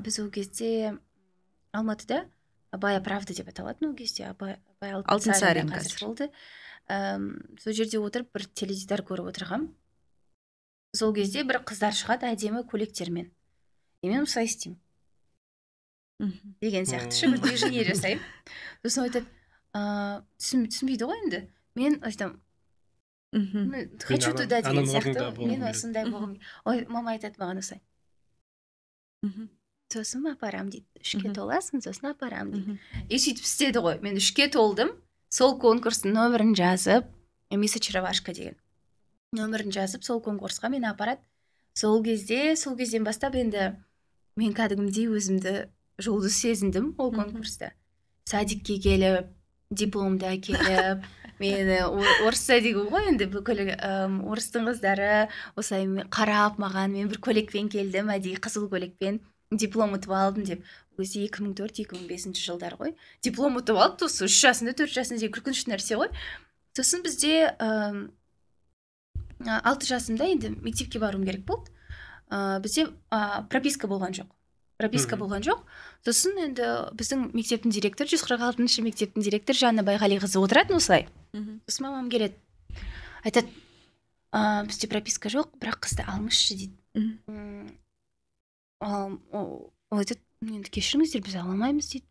біз ол кезде Алматыда Абая Правда деп аталатын ол кезде, Алтынсарин қазір болды. Сол жерде отырып бір теледидар көріп отырғам. Сол кезде бір қыздар шығады әдемі көйлектермен. Мен осылай істеймін. Деген сияқты ше, бір движение жасаймын. Сосын айтады, түсінбейді ғой енді. Мен айтам, хочу туда деген сияқты. Мен осындай болғым. Ой, мама айтады маған осылай. Сосын апарам дейді. 3-ке толасың, сосын апарам дейді. И сөйтіп істеді ғой. Мен 3-ке толдым. Сол конкурстың нөмірін жазып, Мисс Очаровашка деген нөмірін жазып, сол конкурсқа мені апарады. Сол кезден бастап енді мен кәдімгідей өзімді жұлдыз сезіндім ол конкурста. Садикке келіп, дипломды әкеліп, мені орыс садигі ғой енді, бүкіл орыстың қыздары осылай қарап маған, мен бір көйлекпен келдім, әдейі қызыл көйлекпен. Диплом ұтып алдым деп. Өзі 2004-2005 жылдар ғой. Диплом ұтып алды, осы 3 жасында, 4 жасында деген күркінішті нәрсе ғой. Сосын бізде 6 жасымда енді мектепке баруым керек болды. Бізде прописка болған жоқ. Сосын енді біздің мектептің директоры, 146-шы мектептің директоры Жанна Байғалиқызы отыратын осылай. Сосын мамам келеді. Айтады, бізде прописка жоқ, бірақ қызды алмызшы дейді. Ол айтады, енді кешіріңіздер, біз ала алмаймыз дейді.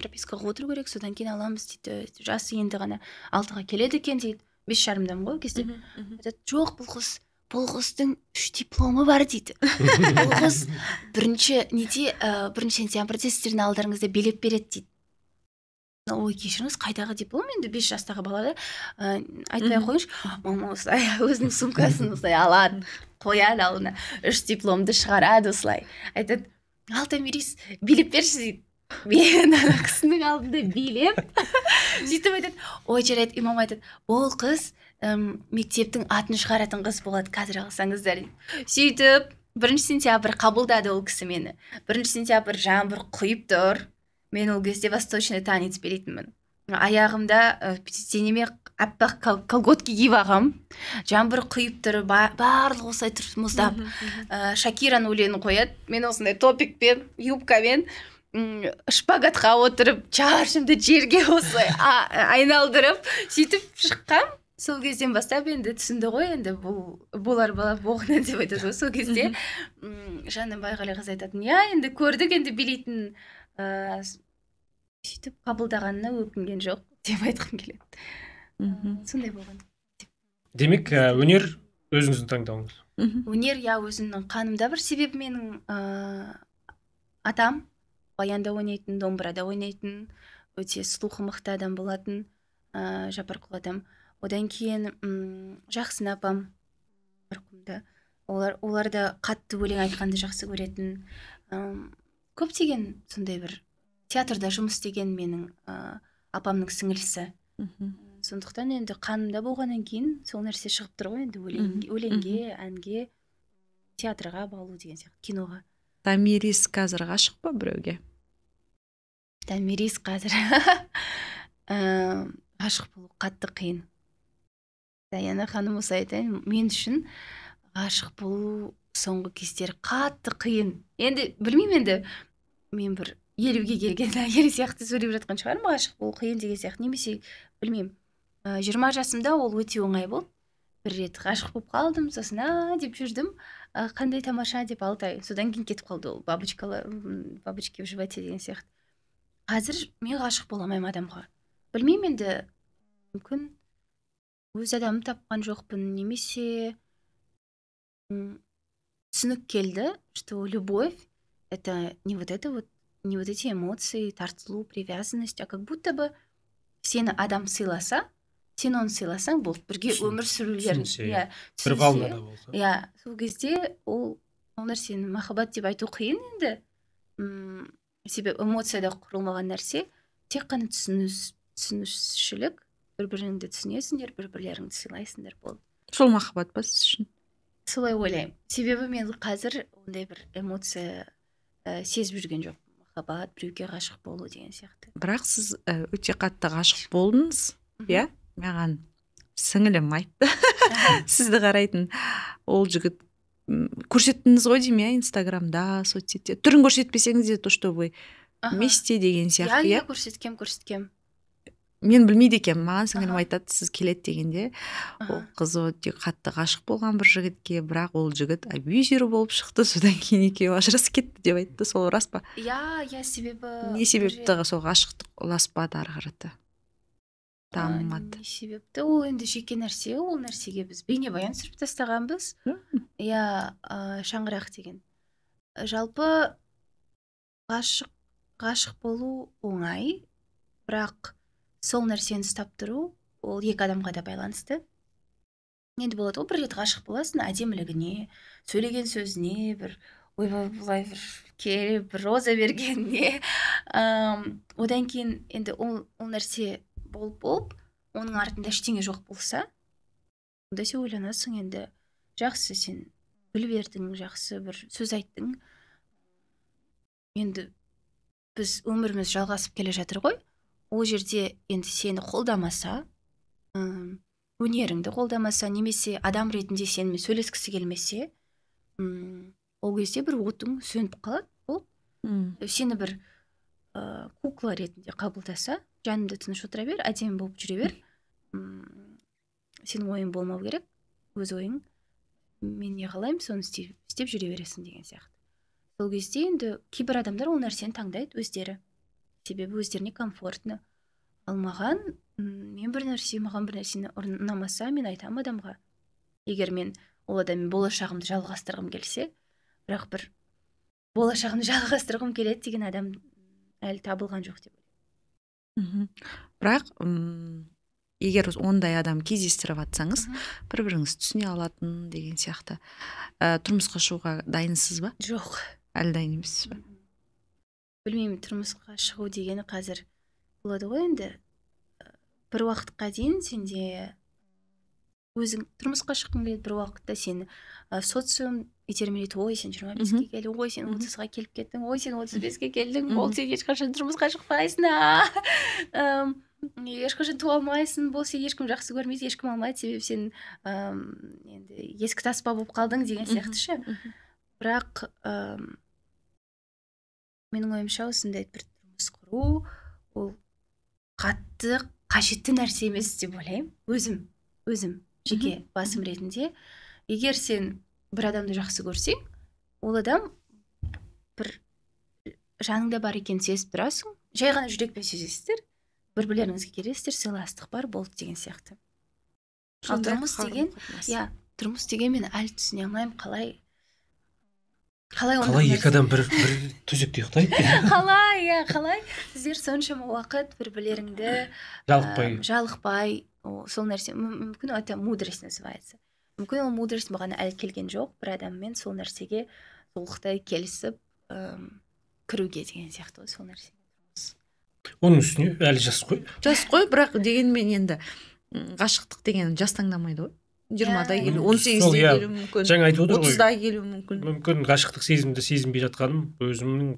Пропискаға отыру керек, содан кейін аламыз дейді. Жасы енді ғана 6-ға келеді екен дейді. 5,5-дамын ғой кезде. Айтады, жоқ, бұл қыздың 3 дипломы бар дейді. Бұл қыз 1 сентябрьде сіздердің алдарыңызда билеп береді дейді. Ой, кешіріңіз, қайдағы диплом? Енді 5 жастағы балада айтпай қойыңыз. Мама осылай өзінің сумкасын осылай алады, қояды алдына, 3 дипломды шығарады осылай. Айтады, ал Томирис, билеп берші дейді. Мен ана кісінің алдында билеп. Сөйтіп айтады, ой жарайды, имам айтады, ол қыз мектептің атын шығаратын қыз болады, қазір алсаңыздар дейді. Сөйтіп 1 сентябрь қабылдады ол кісі мені. 1 сентябрь жаңбыр құйып тұр. Мен ол кезде восточный танец билейтінмін. Аяғымда денеме аппақ колготки киіп ағам. Жаңбыр құйып тұр, барлық осылай тұрып мұздап. Шакираның өлеңін қояды. Мен осындай топикпен, юбкамен шпагатқа отырып, шаршымды жерге осылай айналдырып, сөйтіп шыққам. Сол кезден бастап енді түсінді ғой, енді болар бала боғынан деп айтады ғой. Сол кезде Жанна Байғалиқызы айтатын, енді көрдік, енді билейтін сөйтіп қабылдағанына өкінген жоқ деп айтқым келеді. Сондай болған. Демек, өнер өзіңіздің таңдауыңыз? Өнер, өзімнің қанымда бір. Себебі менің атам баянда ойнайтын, домбырада ойнайтын, өте слухы мықты адам болатын, Жапарқұл атам. Одан кейін Жақсын апам марқұмда. Олар да қатты өлең айтқанды жақсы көретін. Көптеген сондай бір театрда жұмыс істеген менің апамның сіңілісі. Сондықтан енді қанымда болғаннан кейін сол нәрсе шығып тұр ғой, енді өлеңге, әнге, театрға баулу деген сияқты, киноға. Томирис қазір ғашық па біреуге? Томирис қазір ғашық болу қатты қиын. Даяна ханым, осы айтайын, мен үшін ғашық болу соңғы кездері қатты қиын. Енді білмеймін, енді мен бір 50-ге келген әйел сияқты сөйлеп жатқан шығармын, ғашық болу қиын деген сияқты, немесе білмеймін. 20 жасымда ол өте оңай болды. Бір рет ғашық болып қалдым, сосын деп жүрдім, қандай тамаша деп 6 ай, содан кейін кетіп қалды ол бабочки в животе деген сияқты. Қазір мен ғашық бола алмаймын адамға. Білмеймін, енді мүмкін өз адамын тапқан жоқпын, немесе түсінік келді, что любовь это не вот эти эмоции, тартылу, привязанность, а как будто бы сені адам сыйласа, сен оны сыйласаң болды, бірге өмір сүрулерін бір волнада болса. Сол кезде ол нәрсені махаббат деп айту қиын енді. Себебі эмоцияда құрылмаған нәрсе, тек қана түсінушілік, бір-біріңді түсінесіңдер, бір-бірлеріңді сыйлайсыңдар, болды. Сол махаббат па сіз үшін? Солай ойлаймын. Себебі мен қазір ондай бір эмоция сезіп жүрген жоқ. Махаббат, біреуге ғашық болу деген сияқты. Бірақ сіз өте қатты ғашық болдыңыз, иә? Маған сіңілім айтты. Сізді қарайтын ол жігіт көрсеттіңіз ғой деймін, Инстаграмда, соцсетте. Түрін көрсетпесеңіз де, то, что вы вместе деген сияқты, иә? Көрсеткем. Мен білмейді екен, маған сіңілім айтады, сіз келеді дегенде, ол қыз өте қатты ғашық болған бір жігітке, бірақ ол жігіт абьюзер болып шықты, содан кейін екеуі ажырасып кетті деп айтты, сол рас па? Себебі... Не себепті сол ғашықтық ұласпады ары қарата? Дамымады. Не себепті? Ол енді жеке нәрсе, ол нәрсеге біз бейнебаян түсіріп тастағанбыз. Шаңырақ деген. Жалпы ғашық болу оңай, бірақ сол нәрсені ұстап тұру, ол екі адамға да байланысты. Енді болады, ол бір рет ғашық боласың, әдемілігіне, сөйлеген сөзіне, бір ойбай бір келіп, бір роза бергеніне. Одан кейін енді ол нәрсе болып, оның артында ештеңе жоқ болса, онда сен ойланасың, енді жақсы сен гүл бердің, жақсы бір сөз айттың. Енді біз өміріміз жалғасып келе жатыр ғой. Ол жерде енді сені қолдамаса, өнеріңді қолдамаса, немесе адам ретінде сенімен сөйлескісі келмесе, ол кезде бір отың сөніп қалады. Ол сені бір кукла ретінде қабылдаса, жанымды тыныш отыра бер, әдемі болып жүре бер. Сенің ойың болмау керек, өз ойың. Мен не қалаймын, соны істеп жүре бересің деген сияқты. Сол кезде енді кейбір адамдар ол нәрсені таңдайды өздері. Себебі өздеріне комфортны. Ал маған бір нәрсені ұнамаса, мен айтамын адамға. Егер мен ол адаммен болашағымды жалғастырғым келсе, бірақ бір болашағымды жалғастырғым келеді деген адам әлі табылған жоқ деп ойлаймын. Бірақ егер ондай адам кездестіріп атсаңыз, бір-біріңіз түсіне алатын деген сияқты, тұрмысқа шығуға дайынсыз ба? Жоқ. Әлі дайын емессіз ба? Білмеймін, тұрмысқа шығу дегені қазір болады ғой, енді бір уақытқа дейін сенде өзің тұрмысқа шыққың келеді, бір уақытта сені социум итермелейді. Ой, сен 25-ге келдің, ой, сен 30-ға келіп кеттің, ой, сен 35-ге келдің, ол сен ешқашан тұрмысқа шықпайсың, ешқашан туа алмайсың, бұл сен ешкім жақсы көрмейді, ешкім алмайды, себебі сен енді ескі таспа болып қалдың деген сияқты ше. Бірақ менің ойымша осындай бір тұрмыс құру, ол қатты қажетті нәрсе емес деп ойлаймын. Өзім жеке басым ретінде. Егер сен бір адамды жақсы көрсең, ол адам бір жаныңда бар екенін сезіп тұрасың, жай ғана жүрекпен сезесіздер, бір-бірлеріңізге келесіздер, сыйластық бар, болды деген сияқты. Ал тұрмыс деген мен әлі түсіне алмаймын, қалай қалай екі адам бір төсекте ұйықтайды? қалай сіздер соншама уақыт бір-бірлеріңді жалықпай сол нәрсе, мүмкін это мудрость называется. Мүмкін ол мудрость маған әлі келген жоқ, бір адаммен сол нәрсеге толықтай келісіп кіруге деген сияқты ғой сол нәрсе. Оның үстіне әлі жас қой, бірақ дегенмен енді ғашықтық деген жас таңдамайды ғой. 20-да келу, 18-де келу мүмкін, жаңа айтып отыр ғой, 30-да келу мүмкін. Мүмкін ғашықтық сезімді сезінбей жатқаным өзімнің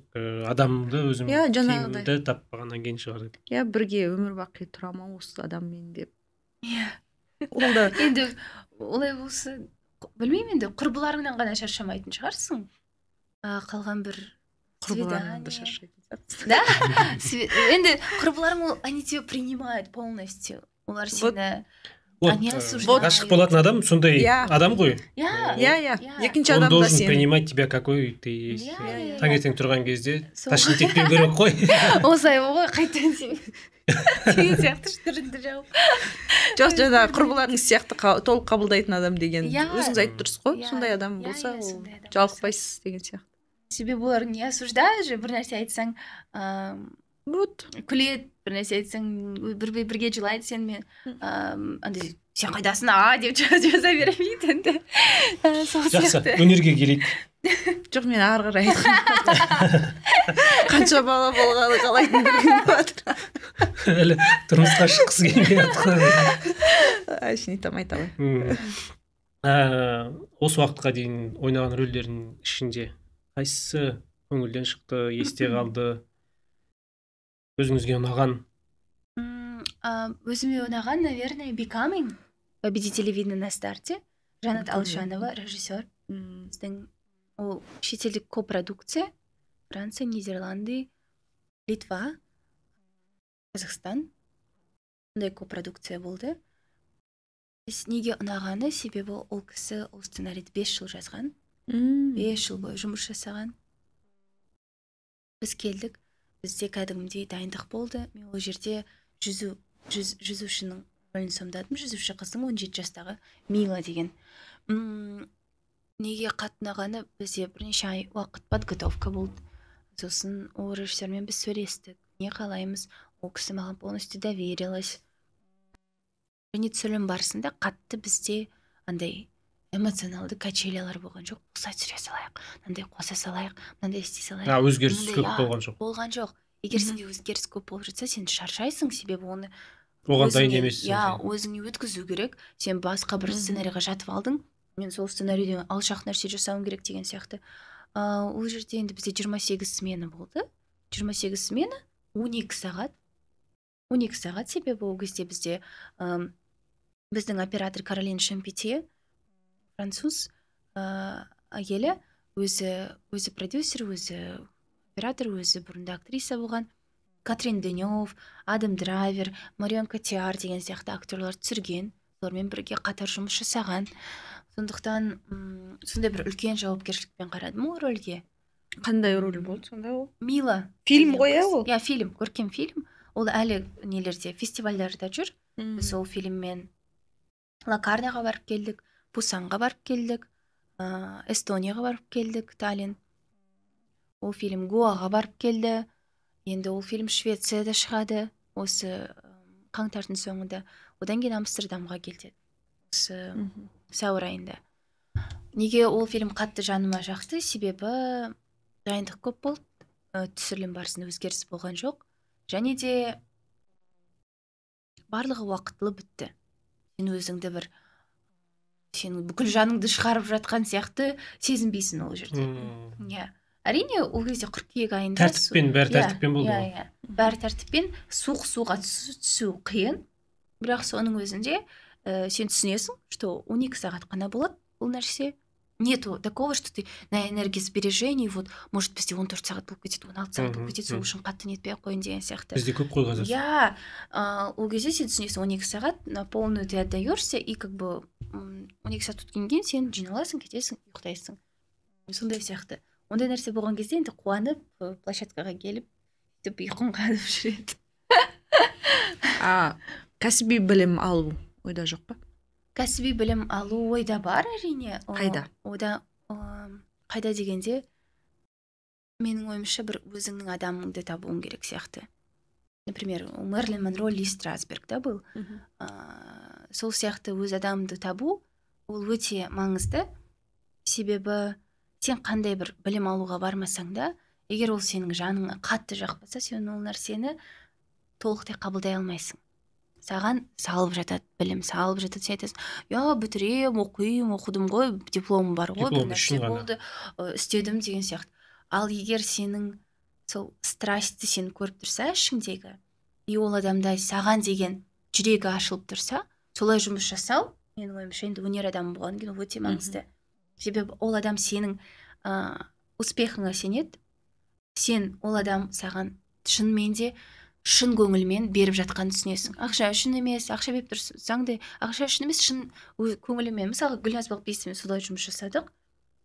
адамымды өзім тиімді таппағаннан кейін шығар деп. Бірге өмір бақи тұра ма осы адаммен деп. Ол да енді олай болса, білмеймін, енді құрбыларыңнан ғана шаршамайтын шығарсың. Қалған бір құрбыларыңнан да шаршайтын. Да? Енді құрбыларың, они тебя принимают полностью. Олар сені ғашық болатын адам сондай адам ғой. Екінші адам да он должен принимать тебя какой ты есть. Таңертең тұрған кезде ташкент етпеу керек қой. Осылай ғой, қайтадан деген сияқты түрінде жауып. Жоқ, жаңа құрбыларыңыз сияқты толық қабылдайтын адам деген өзіңіз айтып тұрсыз ғой, сондай адам болса жалықпайсыз деген сияқты. Себебі олар не осуждают же, бір нәрсе айтсаң күледі, бір нәрсе айтсаң бірге жылайды сенімен, андай сен қайдасың деп жаза бермейді енді. Жақсы, өнерге келейік. Жоқ, мен ары қарай айтқым. Қанша бала болғаны қалайтын білгім жатыр. Әлі тұрмысқа шыққысы келмей жатқан. Айтамын. Осы уақытқа дейін ойнаған рөлдердің ішінде қайсысы көңілден шықты, есте қалды, өзіңізге ұнаған? Өзіме ұнаған, наверное, Becoming, победители видно на старте. Жанат Алшанова, режиссер. Біздің ол шетелдік копродукция. Франция, Нидерланды, Литва, Қазақстан. Ондай копродукция болды. Неге ұнағаны, себебі ол кісі ол сценарийді 5 жыл жазған. 5 жыл бойы жұмыс жасаған. Біз келдік, бізде кәдімгідей дайындық болды. Мен ол жерде жүзушінің рөлін сомдадым. Жүзуші қыздың 17 жастағы Мила деген. Неге қатынағаны, бізде бірнеше ай уақыт подготовка болды. Сосын ол режиссермен біз сөйлестік. Не қалаймыз? Ол кісі маған полностью доверилась. Және түсірілім барысында қатты бізде андай эмоционалды качелялар болған жоқ. Қоса түсіре салайық, мынандай қоса салайық, мынандай істей салайық. Өзгеріс көп болған жоқ. Болған жоқ. Егер сенде өзгеріс көп болып жатса, сен шаршайсың, себебі оны оған дайын емессің. Өзіңе өткізу керек. Сен басқа бір сценарийға жатып алдың. Мен сол сценарийден алшақ нәрсе жасауым керек деген сияқты. Ол жерде енді бізде 28 смена болды. 28 смена 12 сағат. 12 сағат, себебі ол кезде бізде біздің оператор Каролин Шампете, француз әйелі, өзі продюсер, өзі оператор, өзі бұрында актриса болған. Катрин Денев, Адам Драйвер, Марион Котиар деген сияқты актерлар түсірген. Солармен бірге қатар жұмыс жасаған. Сондықтан сондай бір үлкен жауапкершілікпен қарадым ол рөлге. Қандай рөл болды сонда ол? Мила. Фильм ғой ол? Фильм, көркем фильм. Ол әлі нелерде, фестивальдарда жүр. Біз ол фильммен Лакарнаға барып келдік, Пусанға барып келдік, Эстонияға барып келдік, Таллин. Ол фильм Гоаға барып келді. Енді ол фильм Швецияда шығады, осы қаңтардың соңында. Одан кейін Амстердамға келді. Осы сәуір айында. Неге ол фильм қатты жаныма жақты, себебі дайындық көп болды. Түсірілім барысында өзгеріс болған жоқ. Және де барлығы уақытлы бітті. Сен өзіңді сен бүкіл жаныңды шығарып жатқан сияқты сезінбейсің ол жерде. Әрине, ол кезде қыркүйек айында бәрі тәртіппен болды. Бәрі тәртіппен, суға түсу қиын. Бірақ соның өзінде сен түсінесің, что 12 сағат қана болады бұл нәрсе. Нету такого, что ты на энергосбережении, может, бізде 14 сағат болып кетеді, 16 сағат болып кетеді, сол үшін қатты нетпей қойын деген сияқты. Бізде көп қой қазір. Ол кезде сен түсінесің, 12 сағат на полную ты отдаешься, и 12 сағат өткен кейін сен жиналасың, кетесің, ұйықтайсың. Сондай сияқты. Ондай нәрсе болған кезде енді қуанып, площадкаға келіп, ұйқың қанып жүреді. Кәсіби білім алу ойда жоқ па? Кәсіби білім алу ойда бар, әрине. Қайда? Қайда дегенде, менің ойымша бір өзіңнің адамыңды табуың керек сияқты. Например, Мерлин Монро, Ли Страсберг да был. Сол сияқты өз адамыңды табу ол өте маңызды. Себебі сен қандай бір білім алуға бармасаң да, егер ол сенің жаныңа қатты жақпаса, сен ол нәрсені толықтай қабылдай алмайсың. Саған салып жатады білім, салып жатады, сен айтасың, бітірем, оқыдым ғой, дипломым бар ғой, бір нәрсе болды, істедім деген сияқты. Ал егер сенің сол страстьті сен көріп тұрса ішіңдегі, и ол адамда саған деген жүрегі ашылып тұрса, солай жұмыс жасау, менің ойымша, енді өнер адамы болған кейін өте маңызды. Себебі ол адам сенің успехыңа сенеді, сен ол адам саған шынымен де шын көңілмен беріп жатқанын түсінесің. Ақша үшін емес, ақша беріп тұрсаң да, ақша үшін емес, шын көңілімен. Мысалы, Гүлназ Балқыбаевамен солай жұмыс жасадық.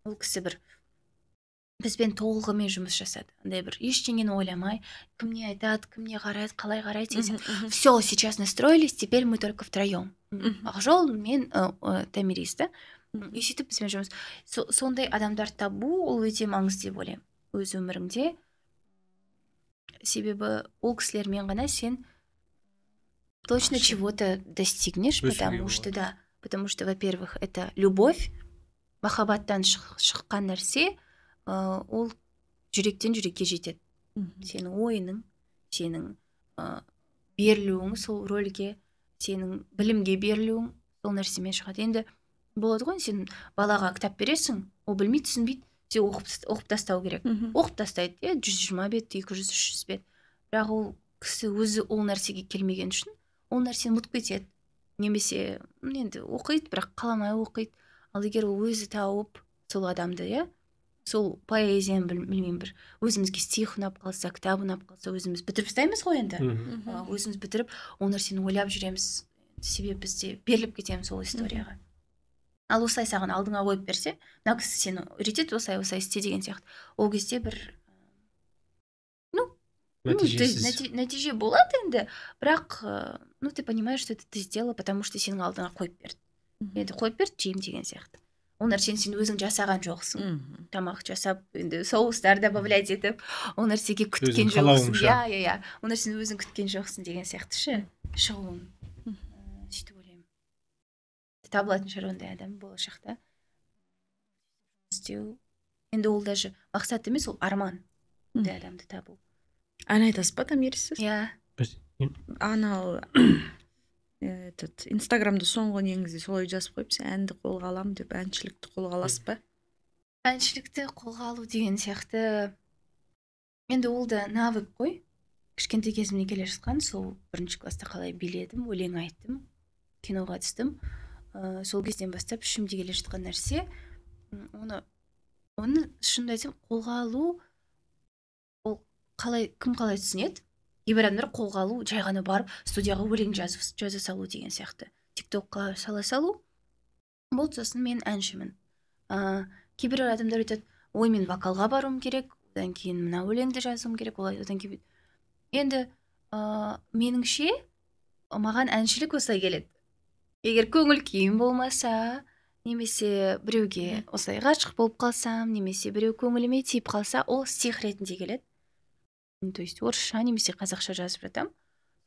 Ол кісі бір бізбен толығымен жұмыс жасады. Андай бір ештеңені ойламай, кім не айтады, кім не қарайды, қалай қарайды десе. Все, сейчас настроились, теперь мы только втроем. Ақжол, мен, Тамирис, да? И сөйтіп бізбен жұмыс. Сондай адамдар табу, ол өте маңызды деп ойлаймын өз өміріңде. Себебі ол кісілермен ғана сен точно чего-то достигнешь, потому что, во-первых, это любовь, махаббаттан шыққан нәрсе, ол жүректен жүрекке жетеді. Сенің ойының, сенің берілуің сол рөлге, сенің білімге берілуің сол нәрсемен шығады. Енді болады ғой, сен балаға кітап бересің, ол білмейді, түсінбейді, сен оқып тастау керек. Оқып тастайды, 120 бет, 200, 300 бет. Бірақ ол кісі өзі ол нәрсеге келмеген үшін, ол нәрсені ұмытып кетеді. Немесе енді оқиды, бірақ қаламай оқиды. Ал егер ол өзі тауып сол адамды, сол поэзияны білмеймін, бір өзімізге стих ұнап қалса, кітап ұнап қалса, өзіміз бітіріп тастаймыз ғой енді. Өзіміз бітіріп, ол нәрсені ойлап жүреміз, себебі бізде беріліп кетеміз сол историяға. Ал осылай саған алдыңа қойып берсе, мына кісі сені үйретеді, осылай істе деген сияқты. Ол кезде бір нәтиже болады енді, бірақ ты понимаешь, что ты сделала, потому что сенің алдыңа қойып берді. Енді қойып берді, жеймін деген сияқты. Ол нәрсені сен өзің жасаған жоқсың. Тамақ жасап, енді соустар добавлять етіп, ол нәрсеге күткен жоқсың. Ол нәрсені өзің күткен жоқсың деген сияқты ше. Шығуын. Сөйтіп ойлаймын. Табылатын шығар ондай адам болашақта. Енді ол даже мақсат емес, ол арман. Ондай адамды табу. Ән айтасыз ба, Тамирис? Анау Инстаграмда соңғы неңізде солай жазып қойып, сен әнді қолға алам деп, әншілікті қолға аласыз ба? Әншілікті қолға алу деген сияқты, енді ол да навык қой. Кішкентай кезімнен келе жатқан, сол 1-ші класста қалай биледім, өлең айттым, киноға түстім. Сол кезден бастап ішімде келе жатқан нәрсе, оны шынымды айтсам, қолға алу, ол кім қалай түсінеді? Кейбір адамдар қолға алу, жай ғана барып студияға өлең жаза салу деген сияқты. Тиктокқа сала салу. Бұл сосын мен әншімін. Кейбір адамдар айтады, ой, мен вокалға баруым керек, одан кейін мына өлеңді жазуым керек, одан кейін. Енді меніңше маған әншілік осылай келеді. Егер көңіл күйім болмаса, немесе біреуге осылай ғашық болып қалсам, немесе біреу көңіліме тиіп қалса, ол стих ретінде келеді. То есть орысша немесе қазақша жазып жатам.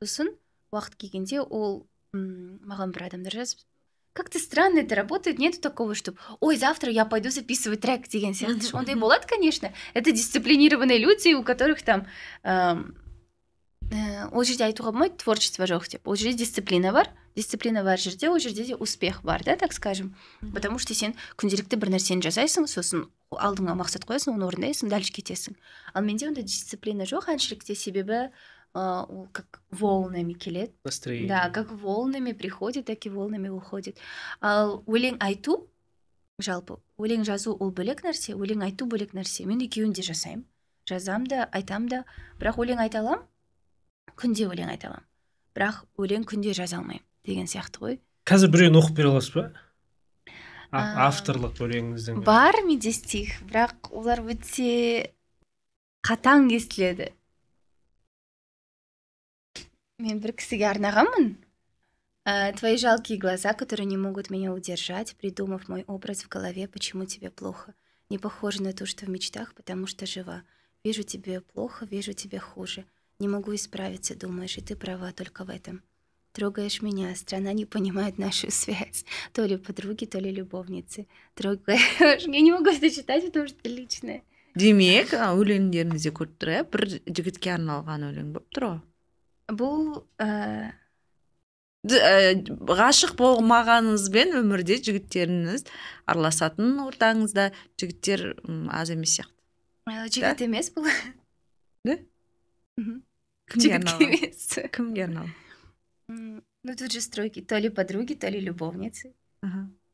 Сосын уақыт келгенде ол маған бір адамдар жазып, как-то странно это работает, нету такого, чтобы ой, завтра я пойду записывать трек деген сияқты. Ондай болады, конечно. Это дисциплинированные люди, у которых там ол жерде айтуға болмайды, творчество жоқ деп. Ол жерде дисциплина бар жерде, ол жерде де успех бар, да, так скажем. Потому что сен күнделікті бір нәрсені жасайсың, сосын алдыңа мақсат қоясың, оны орындайсың, дальше кетесің. Ал менде онда дисциплина жоқ әншілікте, себебі ол как волнами келеді. Настроение. Да, как волнами приходит, так и волнами уходит. Ал өлең айту, жалпы, өлең жазу ол бөлек нәрсе, өлең айту бөлек нәрсе. Мен екеуін де жасаймын. Жазам да, айтам да, бірақ өлең айта алам, күнде өлең айта алам. Бірақ өлең күнде жаза алмаймын деген сияқты ғой. Қазір біреуін оқып бере аласыз ба? Авторлық өлеңіңіздің. Бар менде стих, бірақ олар өте қатаң естіледі. Мен бір кісіге арнағанмын. Твои жалкие глаза, которые не могут меня удержать, придумав мой образ в голове, почему тебе плохо. Не похоже на то, что в мечтах, потому что жива. Вижу тебе плохо, вижу тебе хуже. Не могу исправиться, думаешь, и ты права только в этом. Трогаешь меня, страна не понимает нашу связь. То ли подруги, то ли любовницы. Трогаешь... Я не могу это читать, потому что это личное. Демек, өлеңдеріңізде көріп тұр, бір жігітке арналған өлең болып тұр ғой. Бұл Ғашық болмағаныңызбен өмірде жігіттеріңіз араласатын ортаңызда жігіттер аз емес сияқты. жігіт емес бұл. Да? Кімге арналған? Кімге арналған? Ну тут же стройки. То ли подруги, то ли любовницы.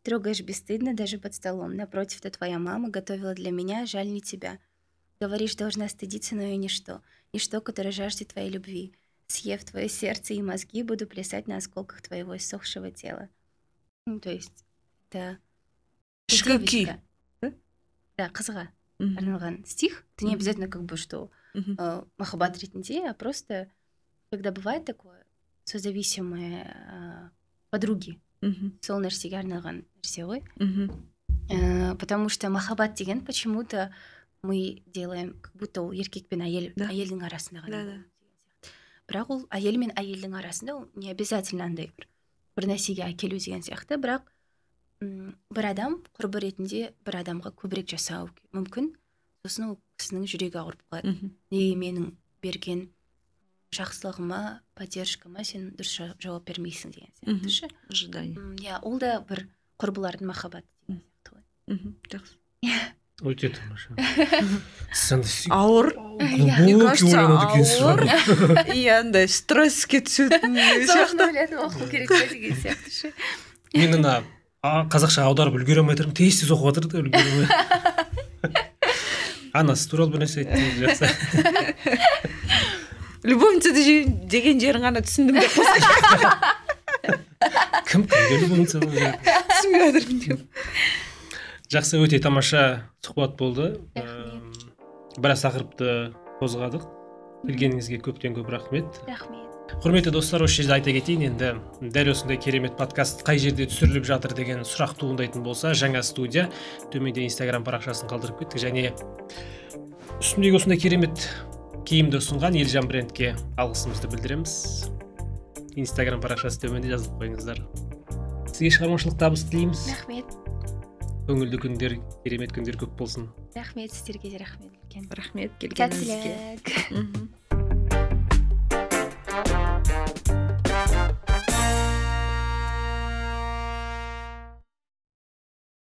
Трогаешь бесстыдно даже под столом. Напротив-то твоя мама готовила для меня, жаль не тебя. Говоришь, должна стыдиться, но я ничто. Ничто, которое жаждет твоей любви. Съев твое сердце и мозги, буду плясать на осколках твоего иссохшего тела. Ну, то есть, это девочка. Да, қызға арналған стих. Это не обязательно как бы, что махаббат ретінде, а просто, когда бывает такое, созависимые подруги. Сол нәрсеге арналған нәрсе ғой. Потому что махаббат деген почему-то мы делаем, как будто ол еркек пен әйелдің арасында ғана. Бірақ ол әйел мен әйелдің арасында ол не обязательно андай бір нәрсеге әкелу деген сияқты, бірақ бір адам құрбы ретінде бір адамға көбірек жасау мүмкін, сосын ол кісінің жүрегі ауырып қалады. Неге менің берген жақсылығыма, поддержкама сен дұрыс жауап бермейсің деген сияқты ше. Ожидание. Ол да бір құрбылардың махаббаты деген сияқты ғой. Жақсы. Өте тамаша. Ауыр. Глубокий ойланады екенсіз. Иә, андай стресске түсетін сияқты. Ойланып оқу керек па деген сияқты ше. Мен ана қазақша аударып үлгере алмай тұрмын, тез оқып жатыр да үлгере алмай. Анасы туралы бір нәрсе айтты, жақсы. Любовница деген жерін ғана түсіндім деп қойсайшы. Кімге любовница? Түсінбей жатырмын деп. Жақсы, өте тамаша сұхбат болды. Біраз тақырыпты қозғадық. Келгеніңізге көптен көп рахмет. Рахмет. Құрметті достар, осы жерде айта кетейін, енді дәл осындай керемет подкаст қай жерде түсіріліп жатыр деген сұрақ туындайтын болса, жаңа студия төменде Instagram парақшасын қалдырып кеттік, және үстімдегі осындай керемет киімді ұсынған Елжан брендке алғысымызды білдіреміз. Instagram парақшасы төменде жазып қойыңыздар. Сізге шығармашылық табыс тілейміз. Рахмет. Көңілді күндер, керемет күндер көп болсын. Рахмет, сіздерге де рахмет. Рахмет келгеніңізге. Сәттілік.